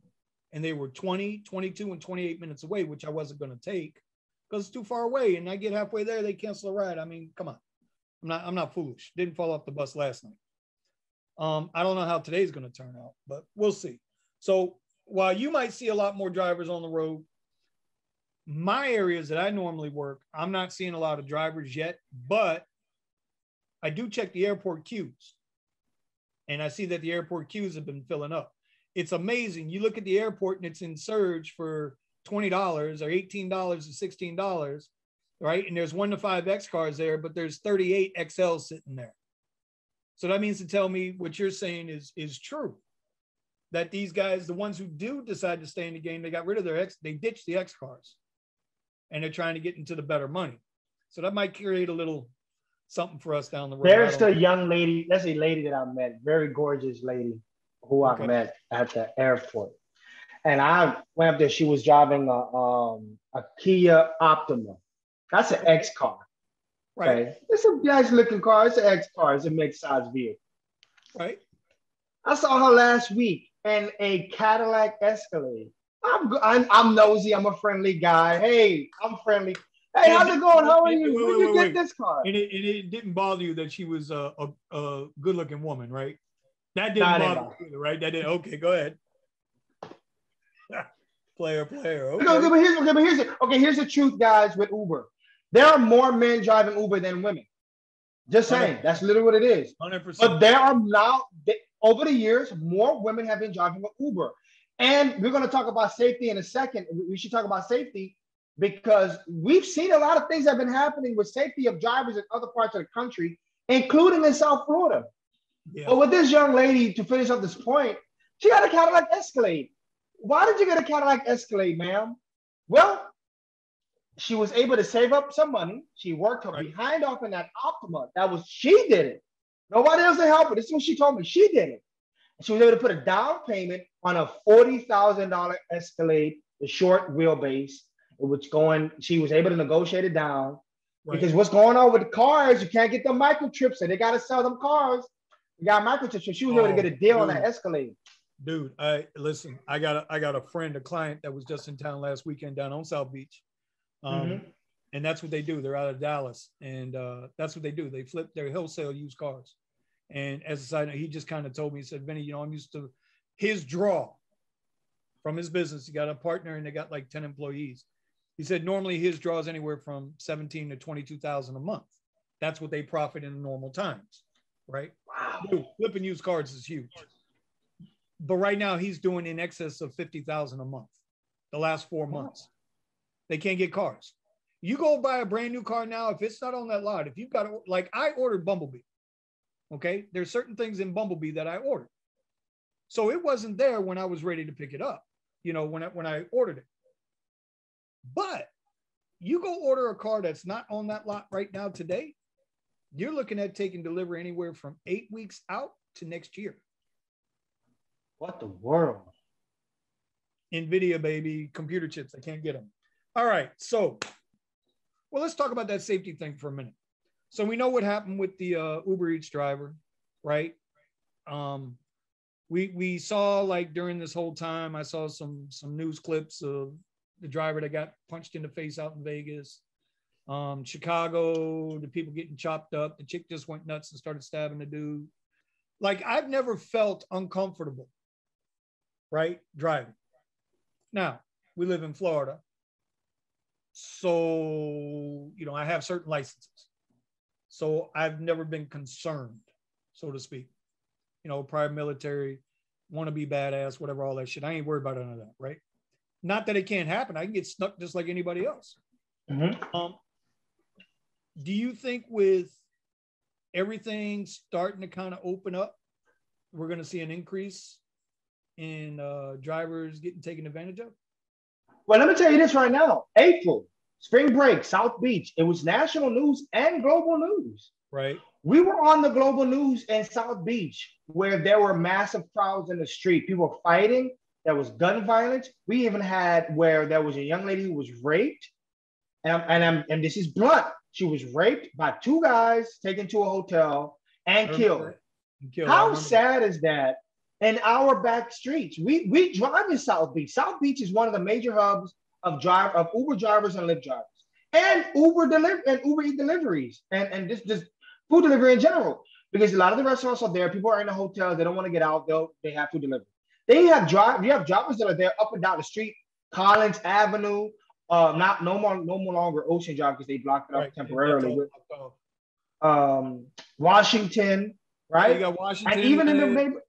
S1: And they were 20, 22, and 28 minutes away, which I wasn't going to take because it's too far away. And I get halfway there, they cancel a ride. I mean, come on. I'm not foolish. Didn't fall off the bus last night. I don't know how today's going to turn out, but we'll see. So while you might see a lot more drivers on the road, my areas that I normally work, I'm not seeing a lot of drivers yet, but I do check the airport queues. And I see that the airport queues have been filling up. It's amazing. You look at the airport and it's in surge for $20 or $18 or $16, right? And there's 1 to 5 X cars there, but there's 38 XLs sitting there. So that means to tell me what you're saying is true. That these guys, the ones who do decide to stay in the game, they got rid of they ditched the X cars and they're trying to get into the better money. So that might create a little something for us down the road.
S2: There's a young lady, that's a lady that I met, very gorgeous lady who I met at the airport. And I went up there, she was driving a Kia Optima. That's an X car. Right. Okay. It's a nice looking car. It's an X car. It's a mid-size vehicle.
S1: Right.
S2: I saw her last week in a Cadillac Escalade. I'm nosy. I'm a friendly guy. Hey, I'm friendly. Hey, how's it going? How are you? Where'd you get
S1: Wait.
S2: this car?
S1: And it didn't bother you that she was a good-looking woman, right? That didn't
S2: Nah,
S1: bother you either, right? That didn't. Okay, go ahead. player. Okay.
S2: Here's the truth, guys. With Uber, there are more men driving Uber than women. Just saying,
S1: 100%.
S2: that's literally what it is.
S1: 100%.
S2: But there are now, over the years, more women have been driving with Uber. And we're going to talk about safety in a second. We should talk about safety because we've seen a lot of things that have been happening with safety of drivers in other parts of the country, including in South Florida. Yeah. But with this young lady, to finish up this point, she got a Cadillac Escalade. Why did you get a Cadillac Escalade, ma'am? Well, she was able to save up some money. She worked her behind off in that Optima. She did it. Nobody else to help her. This is what she told me. She did it. She was able to put a down payment on a $40,000 Escalade, the short wheelbase, she was able to negotiate it down. Right. Because what's going on with the cars, you can't get the microchips, so they got to sell them cars. You got microchips, so she was able to get a deal on that Escalade.
S1: Dude, listen, I got a friend, a client that was just in town last weekend down on South Beach. And that's what they do. They're out of Dallas, and that's what they do. They wholesale used cars. And as a side note, he just kind of told me, he said, Vinny, I'm used to his draw from his business. He got a partner and they got like 10 employees. He said, normally his draw is anywhere from 17 to 22,000 a month. That's what they profit in normal times, right? Wow. Dude, flipping used cars is huge. But right now he's doing in excess of 50,000 a month, the last 4 months. They can't get cars. You go buy a brand new car now, if it's not on that lot, if you've got, like I ordered Bumblebee. Okay, there's certain things in Bumblebee that I ordered. So it wasn't there when I was ready to pick it up, when I ordered it. But you go order a car that's not on that lot right now today, you're looking at taking delivery anywhere from 8 weeks out to next year.
S2: What the world?
S1: NVIDIA, baby, computer chips, I can't get them. All right, so, well, let's talk about that safety thing for a minute. So we know what happened with the Uber Eats driver, right? We saw, like, during this whole time, I saw some news clips of the driver that got punched in the face out in Vegas. Chicago, the people getting chopped up. The chick just went nuts and started stabbing the dude. Like, I've never felt uncomfortable, right, driving. Now, we live in Florida. So, I have certain licenses. So I've never been concerned, so to speak. Prior military, want to be badass, whatever, all that shit. I ain't worried about none of that, right? Not that it can't happen. I can get stuck just like anybody else. Mm-hmm. Do you think with everything starting to kind of open up, we're going to see an increase in drivers getting taken advantage of?
S2: Well, let me tell you this right now. April, spring break, South Beach. It was national news and global news.
S1: Right.
S2: We were on the global news in South Beach where there were massive crowds in the street. People were fighting. There was gun violence. We even had where there was a young lady who was raped. And this is blunt. She was raped by 2 guys, taken to a hotel and killed. How sad is that? In our back streets, we drive in South Beach. South Beach is one of the major hubs of Uber drivers and Lyft drivers, and Uber Eat deliveries, and just food delivery in general. Because a lot of the restaurants are there, people are in the hotels, they don't want to get out, they have food delivery. You have drivers that are there up and down the street, Collins Avenue, no more longer Ocean Drive because they blocked it up temporarily. Washington, right?
S1: Yeah, you got Washington,
S2: and even in the neighborhood.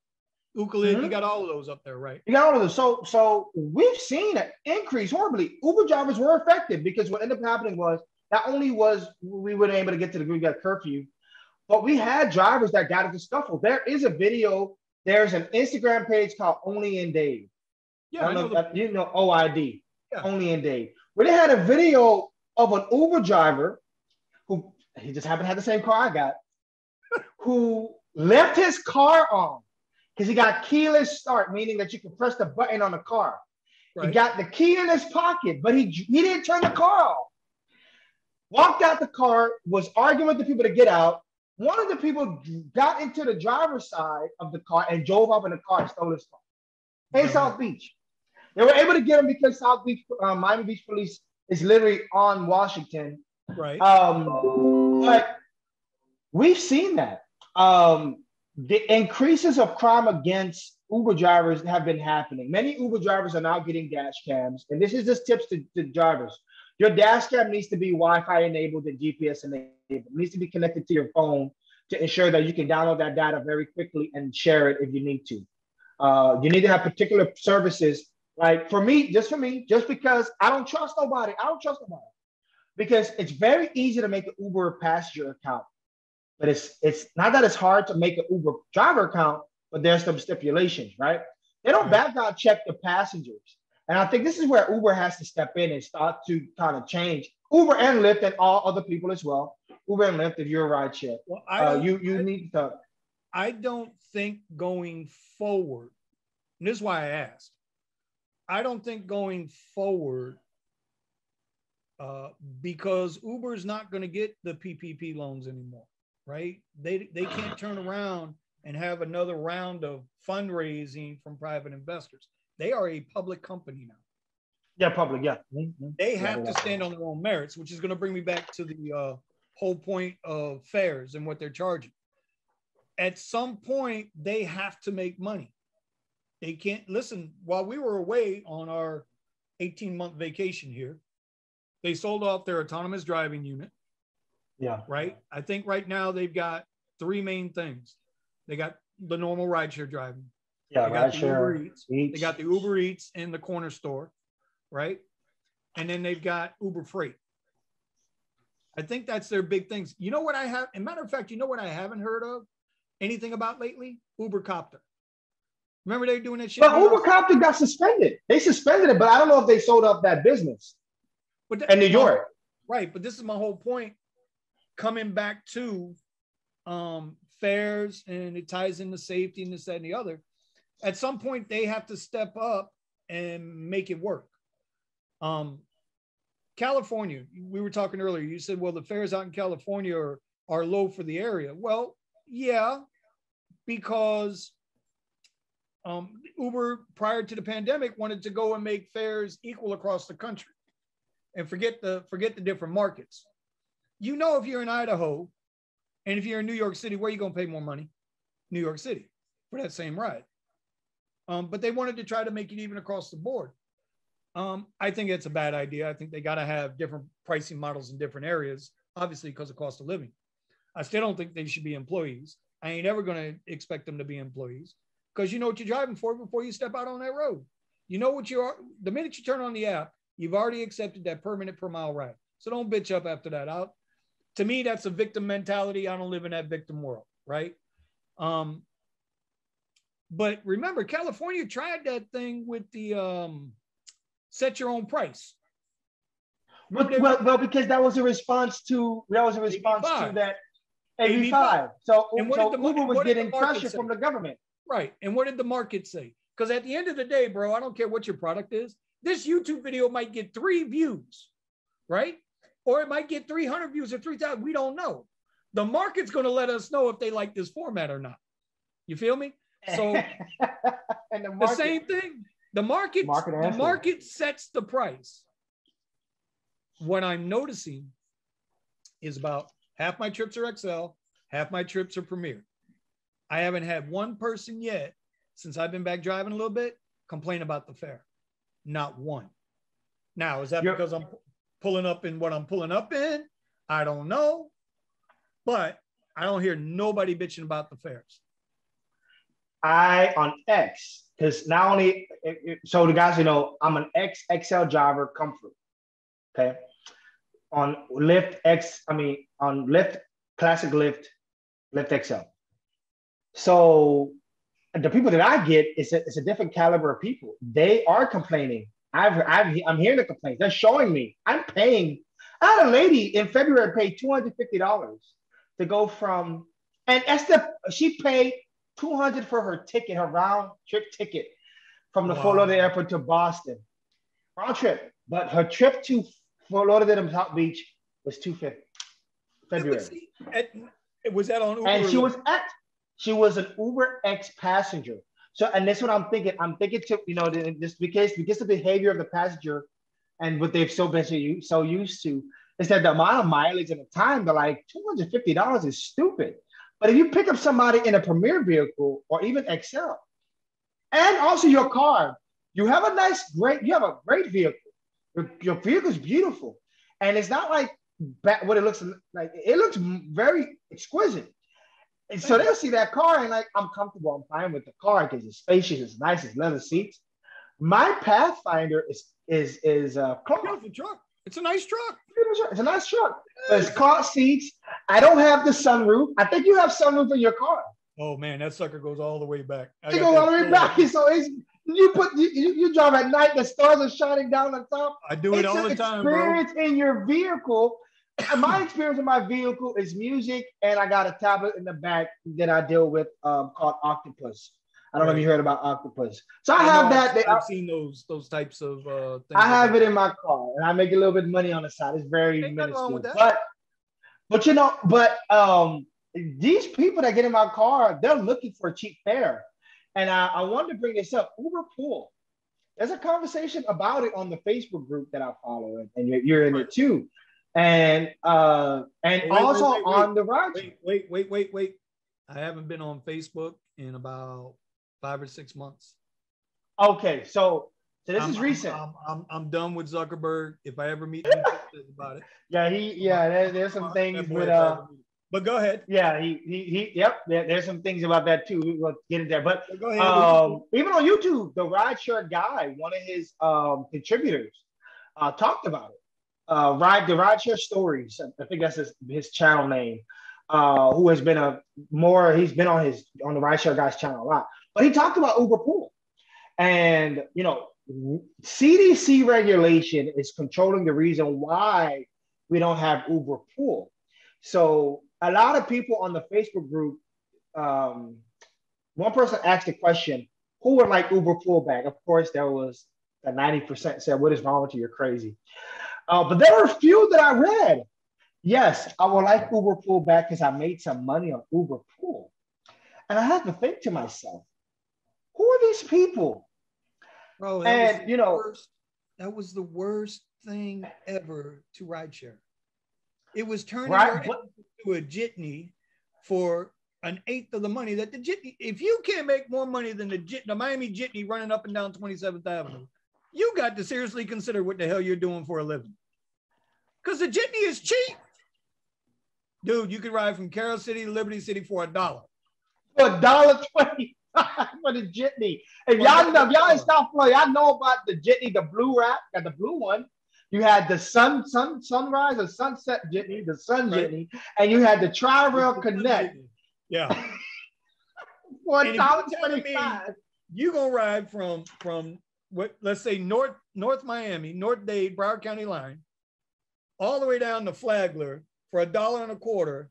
S1: Euclid, you got all of those up there, right?
S2: You got all of those. So we've seen an increase horribly. Uber drivers were affected because what ended up happening was not only was we weren't able to get to the got curfew, but we had drivers that got into scuffle. There is a video. There's an Instagram page called Only in Dave.
S1: Yeah, I know
S2: OID. Yeah. Only in Dave, where they had a video of an Uber driver who he just happened to have the same car I got, who left his car on. Because he got keyless start, meaning that you can press the button on the car. Right. He got the key in his pocket, but he didn't turn the car off. Walked out the car, was arguing with the people to get out. One of the people got into the driver's side of the car and drove up in the car and stole his car in South Beach. They were able to get him because South Beach, Miami Beach police It's literally on Washington.
S1: Right.
S2: But we've seen that. The increases of crime against Uber drivers have been happening. Many Uber drivers are now getting dash cams. And this is just tips to drivers. Your dash cam needs to be Wi-Fi enabled and GPS enabled. It needs to be connected to your phone to ensure that you can download that data very quickly and share it if you need to. You need to have particular services. Like for me, just because I don't trust nobody. Because it's very easy to make an Uber passenger account. But it's not that it's hard to make an Uber driver account, but there's some stipulations, right? They don't background check the passengers. And I think this is where Uber has to step in and start to kind of change. Uber and Lyft and all other people as well. Uber and Lyft, if you're a rideshare, you need to.
S1: I don't think going forward, and this is why I asked, I don't think going forward, because Uber is not going to get the PPP loans anymore, right? They can't turn around and have another round of fundraising from private investors. They are a public company now.
S2: Yeah, public, yeah.
S1: They have to stand on their own merits, which is going to bring me back to the whole point of fares and what they're charging. At some point, they have to make money. They can't, listen, while we were away on our 18-month vacation here, they sold off their autonomous driving unit.
S2: Yeah.
S1: Right? I think right now they've got three main things. They got the normal rideshare driving.
S2: Yeah,
S1: they got the Uber
S2: Eats.
S1: They got the Uber Eats in the corner store, right? And then they've got Uber Freight. I think that's their big things. You know what I have? As a matter of fact, you know what I haven't heard of anything about lately? Uber Copter. Remember they were doing that shit?
S2: But Uber Copter got suspended. They suspended it, but I don't know if they sold up that business.
S1: But
S2: in New York.
S1: Right, but this is my whole point. Coming back to fares, and it ties into safety and this, that, and the other. At some point, they have to step up and make it work. California, we were talking earlier, you said, well, the fares out in California are low for the area. Well, yeah, because Uber, prior to the pandemic, wanted to go and make fares equal across the country and forget the different markets. You know, if you're in Idaho and if you're in New York City, where are you going to pay more money? New York City for that same ride. But they wanted to try to make it even across the board. I think it's a bad idea. I think they got to have different pricing models in different areas, obviously because of cost of living. I still don't think they should be employees. I ain't ever going to expect them to be employees because you know what you're driving for before you step out on that road. You know what you are. The minute you turn on the app, you've already accepted that per minute per mile ride. So don't bitch up after that. To me, that's a victim mentality. I don't live in that victim world, right? But remember, California tried that thing with the set your own price.
S2: Well, because that was a response to that AB5. So Uber was getting pressure from the government.
S1: Right. And what did the market say? Because at the end of the day, bro, I don't care what your product is. This YouTube video might get 3 views, right? Or it might get 300 views or 3,000. We don't know. The market's going to let us know if they like this format or not. You feel me? So and the same thing. The market sets the price. What I'm noticing is about half my trips are XL, half my trips are Premier. I haven't had one person yet, since I've been back driving a little bit, complain about the fare. Not one. Now, is that because I'm pulling up in what I'm pulling up in? I don't know. But I don't hear nobody bitching about the fares.
S2: On X, because not only, so the guys, you know, I'm an XXL driver, comfort. Okay. On Lyft on Lyft, classic Lyft XL. So the people that I get, it's a different caliber of people. They are complaining. I'm hearing the complaints. They're showing me. I'm paying. I had a lady in February paid $250 to go from, and she paid $200 for her ticket, her round trip ticket from the Fort Lauderdale airport to Boston. Round trip. But her trip to Fort Lauderdale to South Beach was $250. February.
S1: Was that on Uber?
S2: And she was an Uber X passenger. So, and that's what I'm thinking. I'm thinking to, you know, just because the behavior of the passenger, and what they've been so used to is that the amount of mileage and the time, they're like $250 is stupid. But if you pick up somebody in a premier vehicle or even Excel, and also your car, you have you have a great vehicle. Your vehicle is beautiful, and it's not like what it looks like. It looks very exquisite. And so they'll see that car and like, I'm comfortable, I'm fine with the car because it's spacious, it's nice, it's leather seats. My Pathfinder is cloth.
S1: Beautiful truck. It's a nice truck.
S2: It's a nice truck. But it's cloth seats. I don't have the sunroof. I think you have sunroof in your car.
S1: Oh man, that sucker goes all the way back.
S2: It goes all the way back. So it's you drive at night, the stars are shining down on top.
S1: I do it all the time, bro.
S2: Experience in your vehicle. My experience in my vehicle is music, and I got a tablet in the back that I deal with called Octopus. I don't know if you heard about Octopus. So I have that.
S1: I've seen those types of things.
S2: I have it in my car, and I make a little bit of money on the side. It's very minuscule. But you know, these people that get in my car, they're looking for a cheap fare. And I wanted to bring this up. Uber Pool. There's a conversation about it on the Facebook group that I follow, and you're in it too. And on the ride.
S1: Wait. I haven't been on Facebook in about 5 or 6 months.
S2: Okay, so this is recent.
S1: I'm done with Zuckerberg. If I ever meet him, about it.
S2: Yeah, there's some things with
S1: but go ahead.
S2: Yeah, there's some things about that too. We'll get into that. But go ahead. Even on YouTube, the Rideshare guy, one of his contributors, talked about it. The Rideshare Stories, I think that's his channel name. Who has been he's been on the Rideshare guy's channel a lot. But he talked about Uber Pool. And you know, CDC regulation is controlling the reason why we don't have Uber Pool. So a lot of people on the Facebook group, one person asked the question, who would like Uber Pool back? Of course, there was the 90% said, what is wrong with you? You're crazy. But there were a few that I read. Yes, I would like Uber Pool back because I made some money on Uber Pool. And I had to think to myself, who are these people?
S1: Bro, that was the worst thing ever to rideshare. It was turning into a jitney for an eighth of the money that the jitney. If you can't make more money than the Miami jitney running up and down 27th Avenue, you got to seriously consider what the hell you're doing for a living. Because the jitney is cheap. Dude, you could ride from Carroll City to Liberty City for $1.
S2: For $1.20 for the jitney. If y'all in South Florida, y'all know about the jitney, the blue wrap, got the blue one. You had the sunrise or sunset jitney, the sun jitney, and you had the Tri-Rail Connect.
S1: Yeah.
S2: For $1.25.
S1: You gonna ride from what, let's say North Miami, North Dade, Broward County line, all the way down to Flagler for $1.25.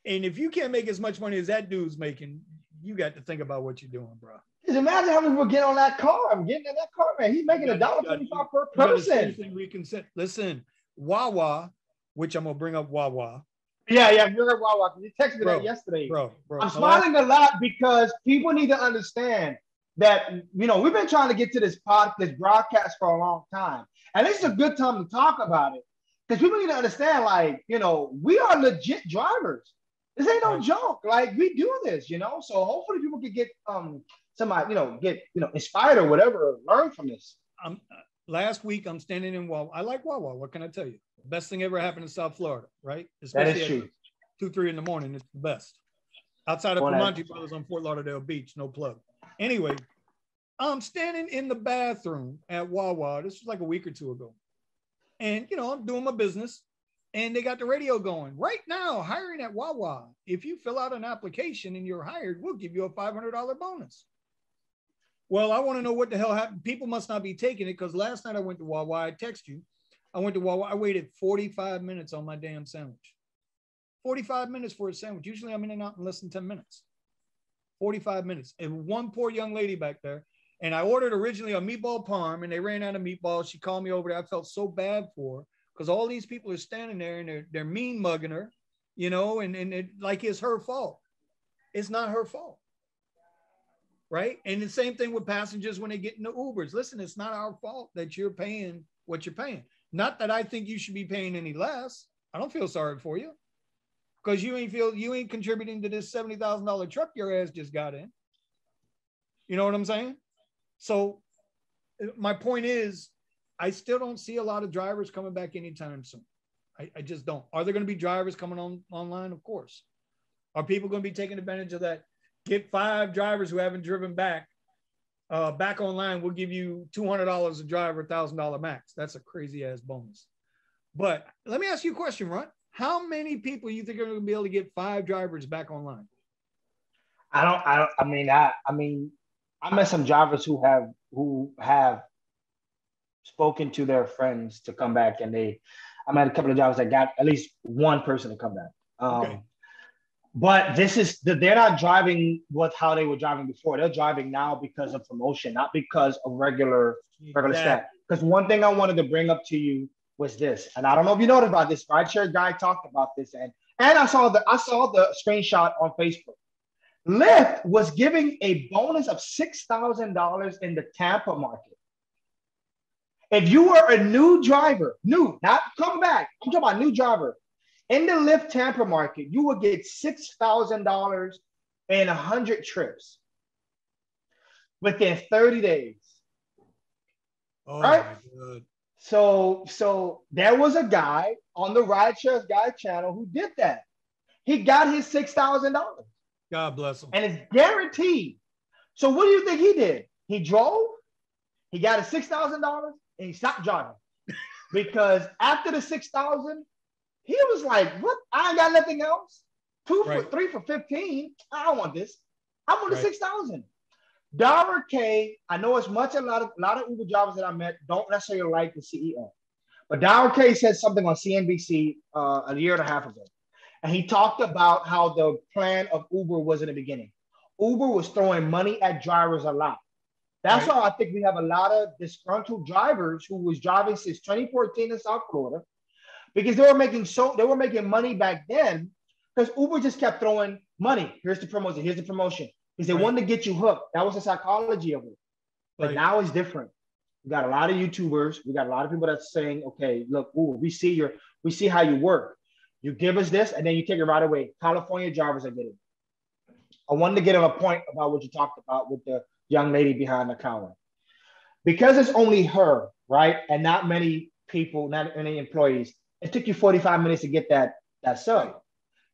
S1: And if you can't make as much money as that dude's making, you got to think about what you're doing, bro.
S2: Just imagine how many people get on that car. I'm getting in that car, man. He's making $1.25 per person.
S1: Listen, Wawa, which I'm gonna bring up Wawa.
S2: Yeah, bring up Wawa. You texted me that yesterday.
S1: Bro.
S2: I'm smiling a lot because people need to understand that, you know, we've been trying to get to this broadcast for a long time. And this is a good time to talk about it. Because people need to understand, like, you know, we are legit drivers. This ain't no joke. Like, we do this, you know. So hopefully people can get somebody, get inspired or whatever, or learn from this.
S1: Last week I'm standing in Wawa. I like Wawa. What can I tell you? Best thing ever happened in South Florida, right?
S2: Especially that is true.
S1: 2, 3 in the morning. It's the best. Outside of Primanti Brothers on Fort Lauderdale Beach, no plug. Anyway, I'm standing in the bathroom at Wawa. This was like a week or two ago. And, I'm doing my business. And they got the radio going. Right now, hiring at Wawa, if you fill out an application and you're hired, we'll give you a $500 bonus. Well, I want to know what the hell happened. People must not be taking it because last night I went to Wawa. I text you. I went to Wawa. I waited 45 minutes on my damn sandwich. 45 minutes for a sandwich. Usually I'm in and out in less than 10 minutes. 45 minutes. And one poor young lady back there. And I ordered originally a meatball parm and they ran out of meatballs. She called me over there. I felt so bad for her because all these people are standing there and they're mean mugging her, and it, like it's her fault. It's not her fault. right? And the same thing with passengers when they get into Ubers. Listen, it's not our fault that you're paying what you're paying. Not that I think you should be paying any less. I don't feel sorry for you because you ain't contributing to this $70,000 truck your ass just got in. You know what I'm saying? So my point is, I still don't see a lot of drivers coming back anytime soon. I just don't. Are there going to be drivers coming online? Of course. Are people going to be taking advantage of that? Get 5 drivers who haven't driven back online. We'll give you $200 a driver, $1,000 max. That's a crazy ass bonus. But let me ask you a question, Ron. How many people you think are going to be able to get 5 drivers back online?
S2: I met some drivers who have spoken to their friends to come back, and I met a couple of drivers that got at least one person to come back.
S1: Okay.
S2: But they're not driving with how they were driving before. They're driving now because of promotion, not because of regular stat. Because one thing I wanted to bring up to you was this, and I don't know if you noticed about this. Rideshare guy talked about this, and I saw the screenshot on Facebook. Lyft was giving a bonus of $6,000 in the Tampa market. If you were a new driver, not come back, I'm talking about new driver, in the Lyft Tampa market, you would get $6,000 and 100 trips within 30 days.
S1: Oh,
S2: right?
S1: My God.
S2: So there was a guy on the Rideshare Guy channel who did that. He got his $6,000.
S1: God bless him.
S2: And it's guaranteed. So what do you think he did? He drove, he got his $6,000, and he stopped driving. Because after the $6,000, he was like, what? I ain't got nothing else. 3 for 15. I don't want this. I want the 6,000. Dara K, I know as much a lot of Uber drivers that I met don't necessarily like the CEO. But Dara K said something on CNBC a year and a half ago. And he talked about how the plan of Uber was in the beginning. Uber was throwing money at drivers a lot. That's why I think we have a lot of disgruntled drivers who was driving since 2014 in South Florida, because they were making money back then, because Uber just kept throwing money. Here's the promotion. Here's the promotion. Because they wanted to get you hooked. That was the psychology of it. But now it's different. We got a lot of YouTubers. We got a lot of people that's saying, okay, look, Uber, we see how you work. You give us this, and then you take it right away. California drivers are getting it. I wanted to get on a point about what you talked about with the young lady behind the counter. Because it's only her, right? And not many people, not many employees, it took you 45 minutes to get that sub.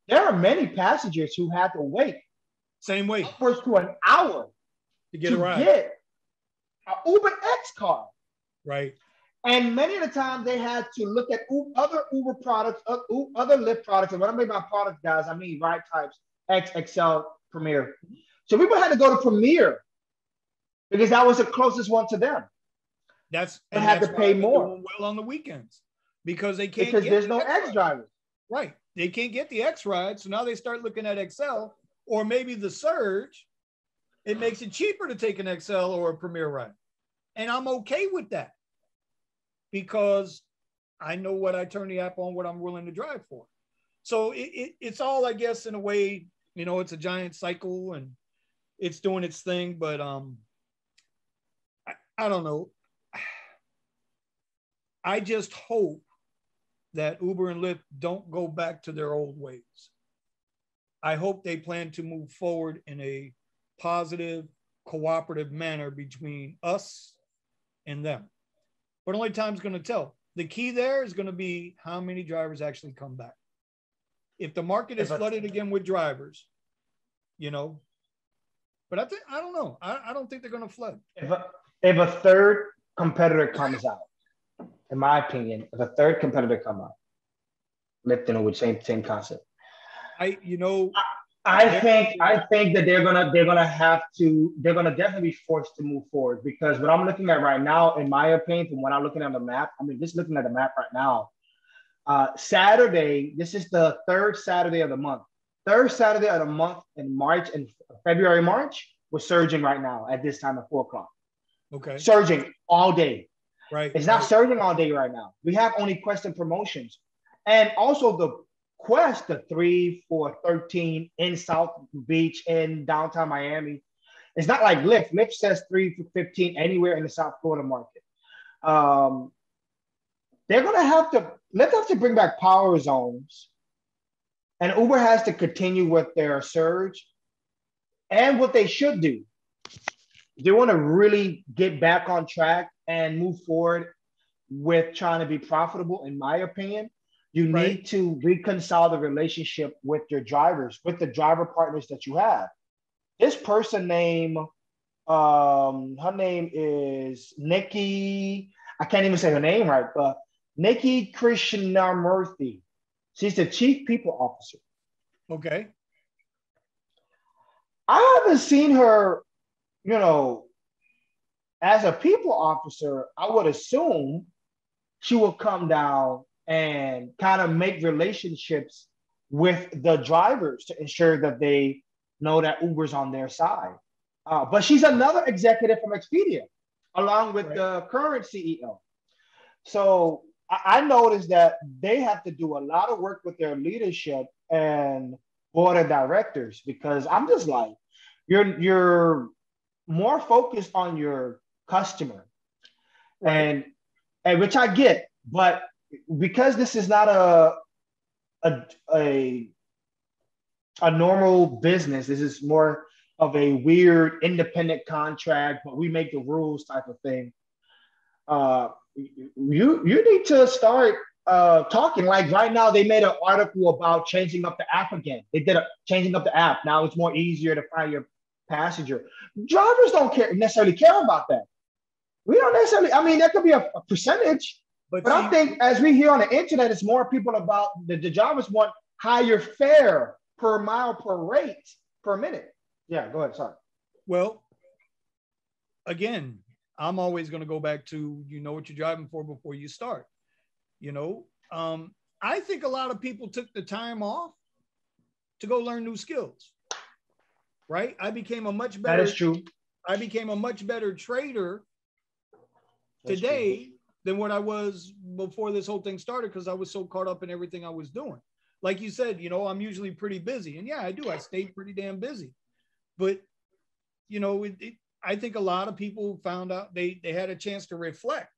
S2: There are many passengers who had to wait.
S1: Same way.
S2: Upwards to an hour
S1: to get a ride.
S2: Get an Uber X car.
S1: Right.
S2: And many of the time they had to look at other Uber products, other Lyft products. And when I mean by products, guys, I mean ride types, X, XL, Premier. So people had to go to Premier because that was the closest one to them. They had to pay more.
S1: Doing well on the weekends because they can't
S2: because there's no X drivers.
S1: Right. They can't get the X ride. So now they start looking at XL or maybe the Surge. It makes it cheaper to take an XL or a Premier ride. And I'm okay with that because I know what I turn the app on, what I'm willing to drive for. So it's all, I guess, in a way, you know, it's a giant cycle and it's doing its thing. But I don't know. I just hope that Uber and Lyft don't go back to their old ways. I hope they plan to move forward in a positive, cooperative manner between us and them. But only time's going to tell. The key there is going to be how many drivers actually come back. If the market is flooded again with drivers, you know, but I don't know. I don't think they're going to flood.
S2: If a third competitor comes out, in my opinion, if a third competitor come out, Lyft and Uber, same concept. I think that they're gonna definitely be forced to move forward, because what I'm looking at right now, in my opinion, from when I'm looking at the map, I mean, just looking at the map right now, Saturday, this is the third Saturday of the month. Third Saturday of the month in March, and February, March, we're surging right now at this time at 4 o'clock.
S1: Okay.
S2: Surging all day.
S1: Right.
S2: It's not surging all day right now. We have only Quest and promotions. And also the Quest, the 3 for 13 in South Beach in downtown Miami, It's not like Lyft. Lyft says 3 for 15 anywhere in the South Florida market. Um, they're gonna have to Lyft have to bring back power zones, and Uber has to continue with their surge. And what they should do, they want to really get back on track and move forward with trying to be profitable, in my opinion. You
S1: Right.
S2: need to reconcile the relationship with your drivers, with the driver partners that you have. This person name, her name is Nikki. I can't even say her name right, but Nikki Krishnamurthy. She's the chief people officer.
S1: Okay.
S2: I haven't seen her, you know, as a people officer. I would assume she will come down and kind of make relationships with the drivers to ensure that they know that Uber's on their side. But she's another executive from Expedia, along with
S1: Right.
S2: the current CEO. So I noticed that they have to do a lot of work with their leadership and board of directors, because I'm just like, you're more focused on your customer,
S1: Right.
S2: and which I get, but because this is not a a a normal business, this is more of a weird independent contract, but we make the rules type of thing. You need to start talking. Like right now, they made an article about changing up the app again. They did a changing up the app. Now it's more easier to find your passenger. Drivers don't necessarily care about that. We don't necessarily. I mean, that could be a percentage,
S1: But
S2: but I
S1: see,
S2: think as we hear on the internet, it's more people about the drivers want higher fare per mile per rate per minute. Yeah, go ahead. Sorry.
S1: well, again, I'm always going to go back to you know what you're driving for before you start. You know, I think a lot of people took the time off to go learn new skills. Right?
S2: That is true.
S1: I became a much better trader
S2: That's true.
S1: today than what I was before this whole thing started because I was so caught up in everything I was doing. Like you said, you know, I'm usually pretty busy, and yeah, I do. I stayed pretty damn busy, but you know, I think a lot of people found out they had a chance to reflect,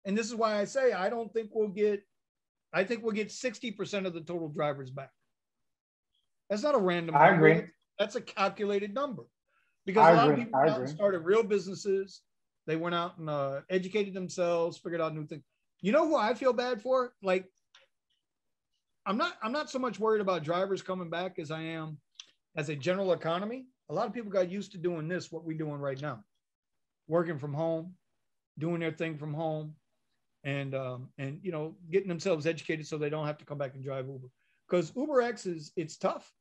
S1: and this is why I say I don't think we'll get. I think we'll get 60% of the total drivers back. That's not a random
S2: I
S1: number.
S2: agree.
S1: That's a calculated number because
S2: I
S1: a lot of
S2: agree.
S1: people
S2: I
S1: went out and
S2: agree.
S1: started real businesses. They went out and educated themselves, figured out new things. You know who I feel bad for? Like, I'm not so much worried about drivers coming back as I am as a general economy. A lot of people got used to doing this, what we're doing right now, working from home, doing their thing from home, and you know, getting themselves educated so they don't have to come back and drive Uber. Because Uber X is it's tough.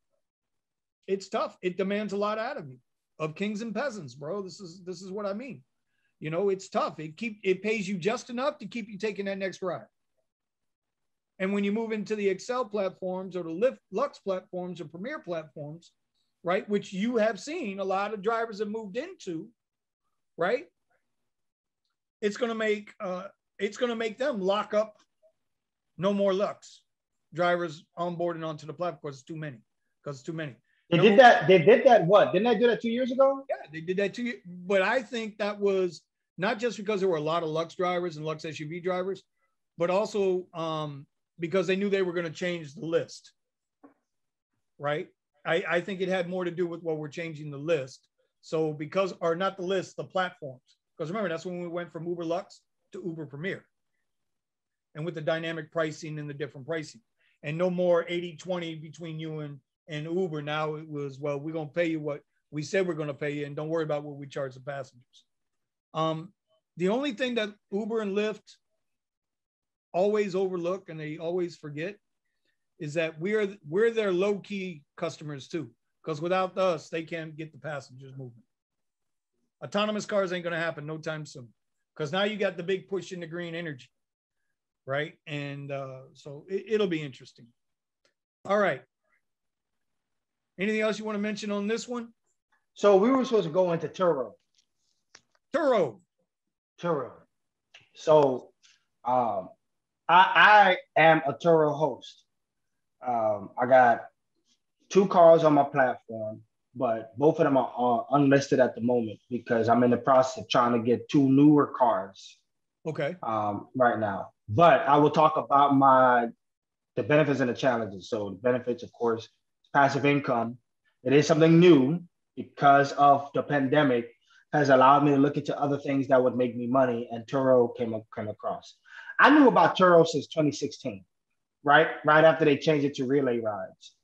S1: It's tough. It demands a lot out of you, of kings and peasants, bro. This is what I mean. You know, it's tough. It pays you just enough to keep you taking that next ride. And when you move into the Excel platforms or the Lyft Lux platforms or Premier platforms, right, which you have seen a lot of drivers have moved into, right, it's going to make them lock up no more Lux drivers onboarding onto the platform because it's too many.
S2: They
S1: Number
S2: did that. They did that. What? Didn't I do that 2 years ago?
S1: Yeah, they did that too. But I think that was not just because there were a lot of Lux drivers and Lux SUV drivers, but also because they knew they were going to change the list, right? I think it had more to do with what we're changing the list. So because, or not the list, the platforms. Because remember, that's when we went from Uber Lux to Uber Premier. And with the dynamic pricing and the different pricing. And no more 80-20 between you and Uber. Now it was, well, we're going to pay you what we said we're going to pay you, and don't worry about what we charge the passengers. The only thing that Uber and Lyft always overlook and they always forget is that we're their low-key customers too, because without us, they can't get the passengers moving. Autonomous cars ain't going to happen no time soon, because now you got the big push into green energy, right? And so it'll be interesting. All right. Anything else you want to mention on this one?
S2: So we were supposed to go into Turo.
S1: Turo.
S2: So I am a Turo host. I got 2 cars on my platform. but both of them are unlisted at the moment because I'm in the process of trying to get two newer cars
S1: Okay.
S2: right now. But I will talk about the benefits and the challenges. So the benefits, of course, passive income. It is something new because of the pandemic has allowed me to look into other things that would make me money. And Turo came across. I knew about Turo since 2016, right? Right after they changed it to relay rides.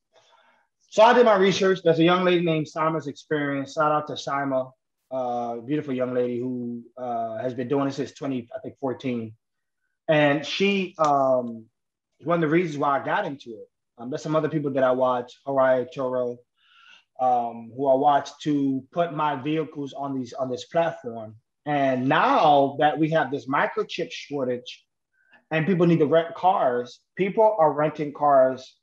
S2: So I did my research. There's a young lady named Sima's Experience. Shout out to Sima, beautiful young lady who has been doing this since 2014. And she one of the reasons why I got into it. There's some other people that I watch, Harai Toro, who I watch to put my vehicles on this platform. And now that we have this microchip shortage and people need to rent cars, people are renting cars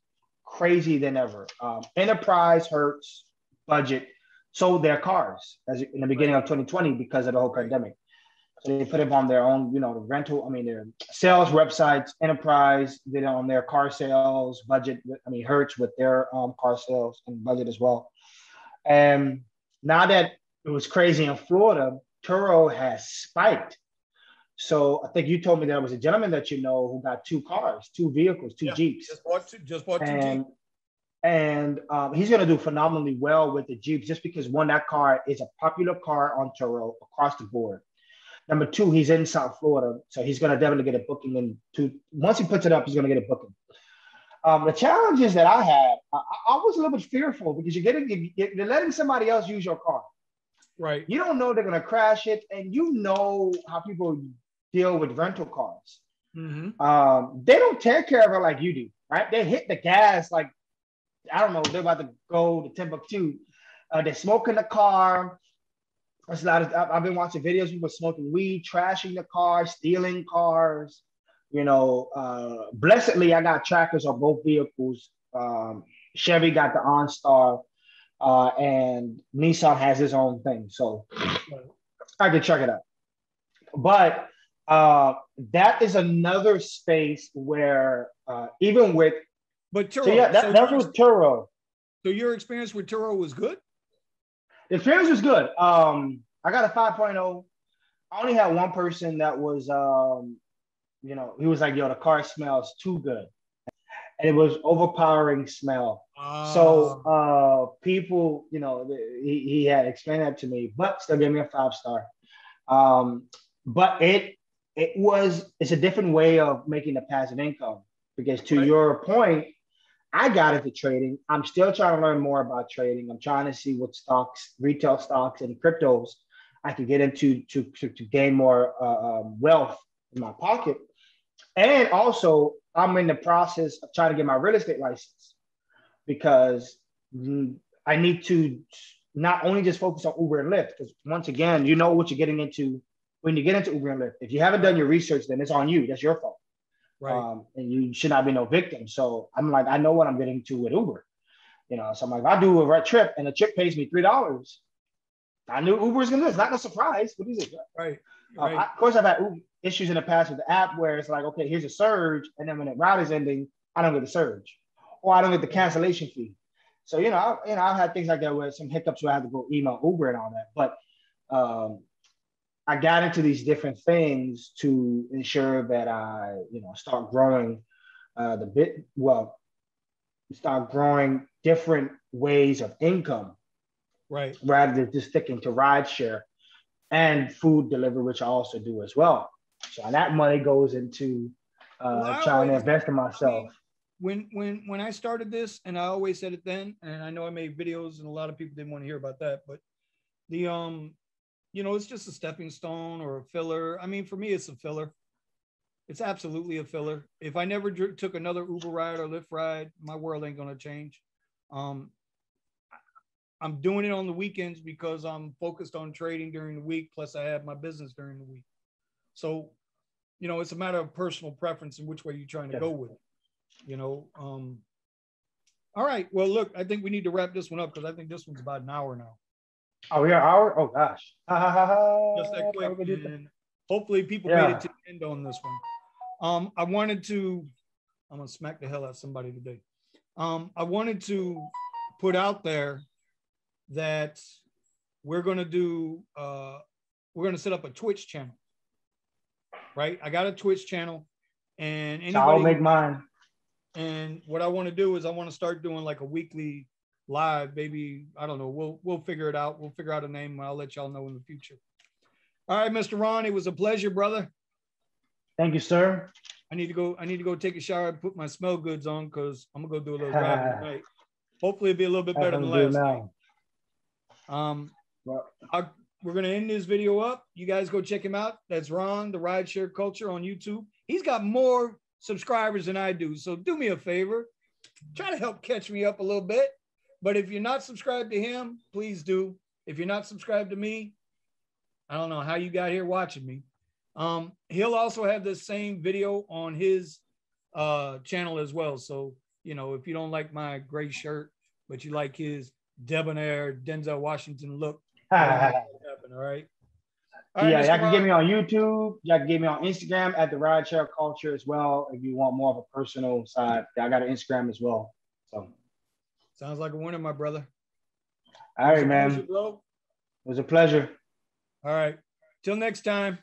S2: crazy than ever. Enterprise, Hertz, Budget sold their cars in the beginning of 2020 because of the whole pandemic. So they put it on their own, the rental, their sales websites. Enterprise did it on their car sales. Budget, Hertz with their car sales and Budget as well. And now that it was crazy in Florida, Turo has spiked. So I think you told me there was a gentleman that you know who got two cars, two vehicles, two Jeeps.
S1: Just bought two Jeeps.
S2: And he's going to do phenomenally well with the Jeeps just because, one, that car is a popular car on Turo across the board. Number two, he's in South Florida, so he's going to definitely get a booking. Once he puts it up, he's going to get a booking. The challenges that I had, I was a little bit fearful because you're letting somebody else use your car.
S1: Right.
S2: You don't know they're going to crash it, and you know how people deal with rental cars.
S1: Mm-hmm.
S2: They don't take care of it like you do, right? They hit the gas like, I don't know, they're about to go to Timbuktu. They smoke in the car. There's a lot of, I've been watching videos of people smoking weed, trashing the cars, stealing cars. Blessedly, I got trackers on both vehicles. Chevy got the OnStar, and Nissan has his own thing. So I can check it out. But that is another space where even with,
S1: but Turo,
S2: so yeah, that was Turo.
S1: So your experience with Turo was good?
S2: The experience was good. I got a 5.0. I only had one person that was, he was like, yo, the car smells too good. And it was overpowering smell. So people, he had explained that to me, but still gave me a 5-star. But it's a different way of making a passive income because to your point, I got into trading. I'm still trying to learn more about trading. I'm trying to see what stocks, retail stocks and cryptos I can get into to gain more wealth in my pocket. And also, I'm in the process of trying to get my real estate license because I need to not only just focus on Uber and Lyft, because once again, you know what you're getting into when you get into Uber and Lyft. If you haven't done your research, then it's on you. That's your fault.
S1: Right.
S2: And you should not be no victim. So I'm like, I know what I'm getting to with Uber. So I'm like, if I do a trip and the trip pays me $3, I knew Uber is going to do it. It's not a surprise. What is it?
S1: Right.
S2: Of course, I've had issues in the past with the app where it's like, okay, here's a surge. And then when the route is ending, I don't get the surge or I don't get the cancellation fee. So, I've had things like that where some hiccups where I have to go email Uber and all that. But I got into these different things to ensure that I, start growing start growing different ways of income,
S1: right?
S2: Rather than just sticking to rideshare and food delivery, which I also do as well. So that money goes into trying to invest in myself.
S1: When I started this, and I always said it then, and I know I made videos and a lot of people didn't want to hear about that, but the it's just a stepping stone or a filler. I mean, for me, it's a filler. It's absolutely a filler. If I never took another Uber ride or Lyft ride, my world ain't going to change. I'm doing it on the weekends because I'm focused on trading during the week. Plus I have my business during the week. So, it's a matter of personal preference and which way you're trying to go with it, all right. Well, look, I think we need to wrap this one up because I think this one's about an hour now.
S2: Oh, yeah, hour? Oh, gosh.
S1: Just that quick. And hopefully people made it to the end on this one. I'm going to smack the hell out of somebody today. I wanted to put out there that we're going to do, we're going to set up a Twitch channel, right? I got a Twitch channel, and anybody,
S2: I'll make mine.
S1: And what I want to do is I want to start doing like a weekly live, maybe, I don't know. We'll figure it out. We'll figure out a name, and I'll let y'all know in the future. All right, Mr. Ron, it was a pleasure, brother.
S2: Thank you, sir.
S1: I need to go take a shower and put my smell goods on, because I'm gonna go do a little driving tonight. Hopefully it'll be a little bit better than last night. We're gonna end this video up. You guys go check him out. That's Ron, the Rideshare Culture on YouTube. He's got more subscribers than I do. So do me a favor, try to help catch me up a little bit. But if you're not subscribed to him, please do. If you're not subscribed to me, I don't know how you got here watching me. He'll also have the same video on his channel as well. So, you know, if you don't like my gray shirt, but you like his debonair Denzel Washington look, happen, all right? All right,
S2: yeah,
S1: y'all
S2: can get me on YouTube. Y'all can get me on Instagram at the Rideshare Culture as well. If you want more of a personal side, I got an Instagram as well. So
S1: sounds like a winner, my brother.
S2: All right, man.
S1: Pleasure, bro.
S2: It was a pleasure.
S1: All right. Till next time.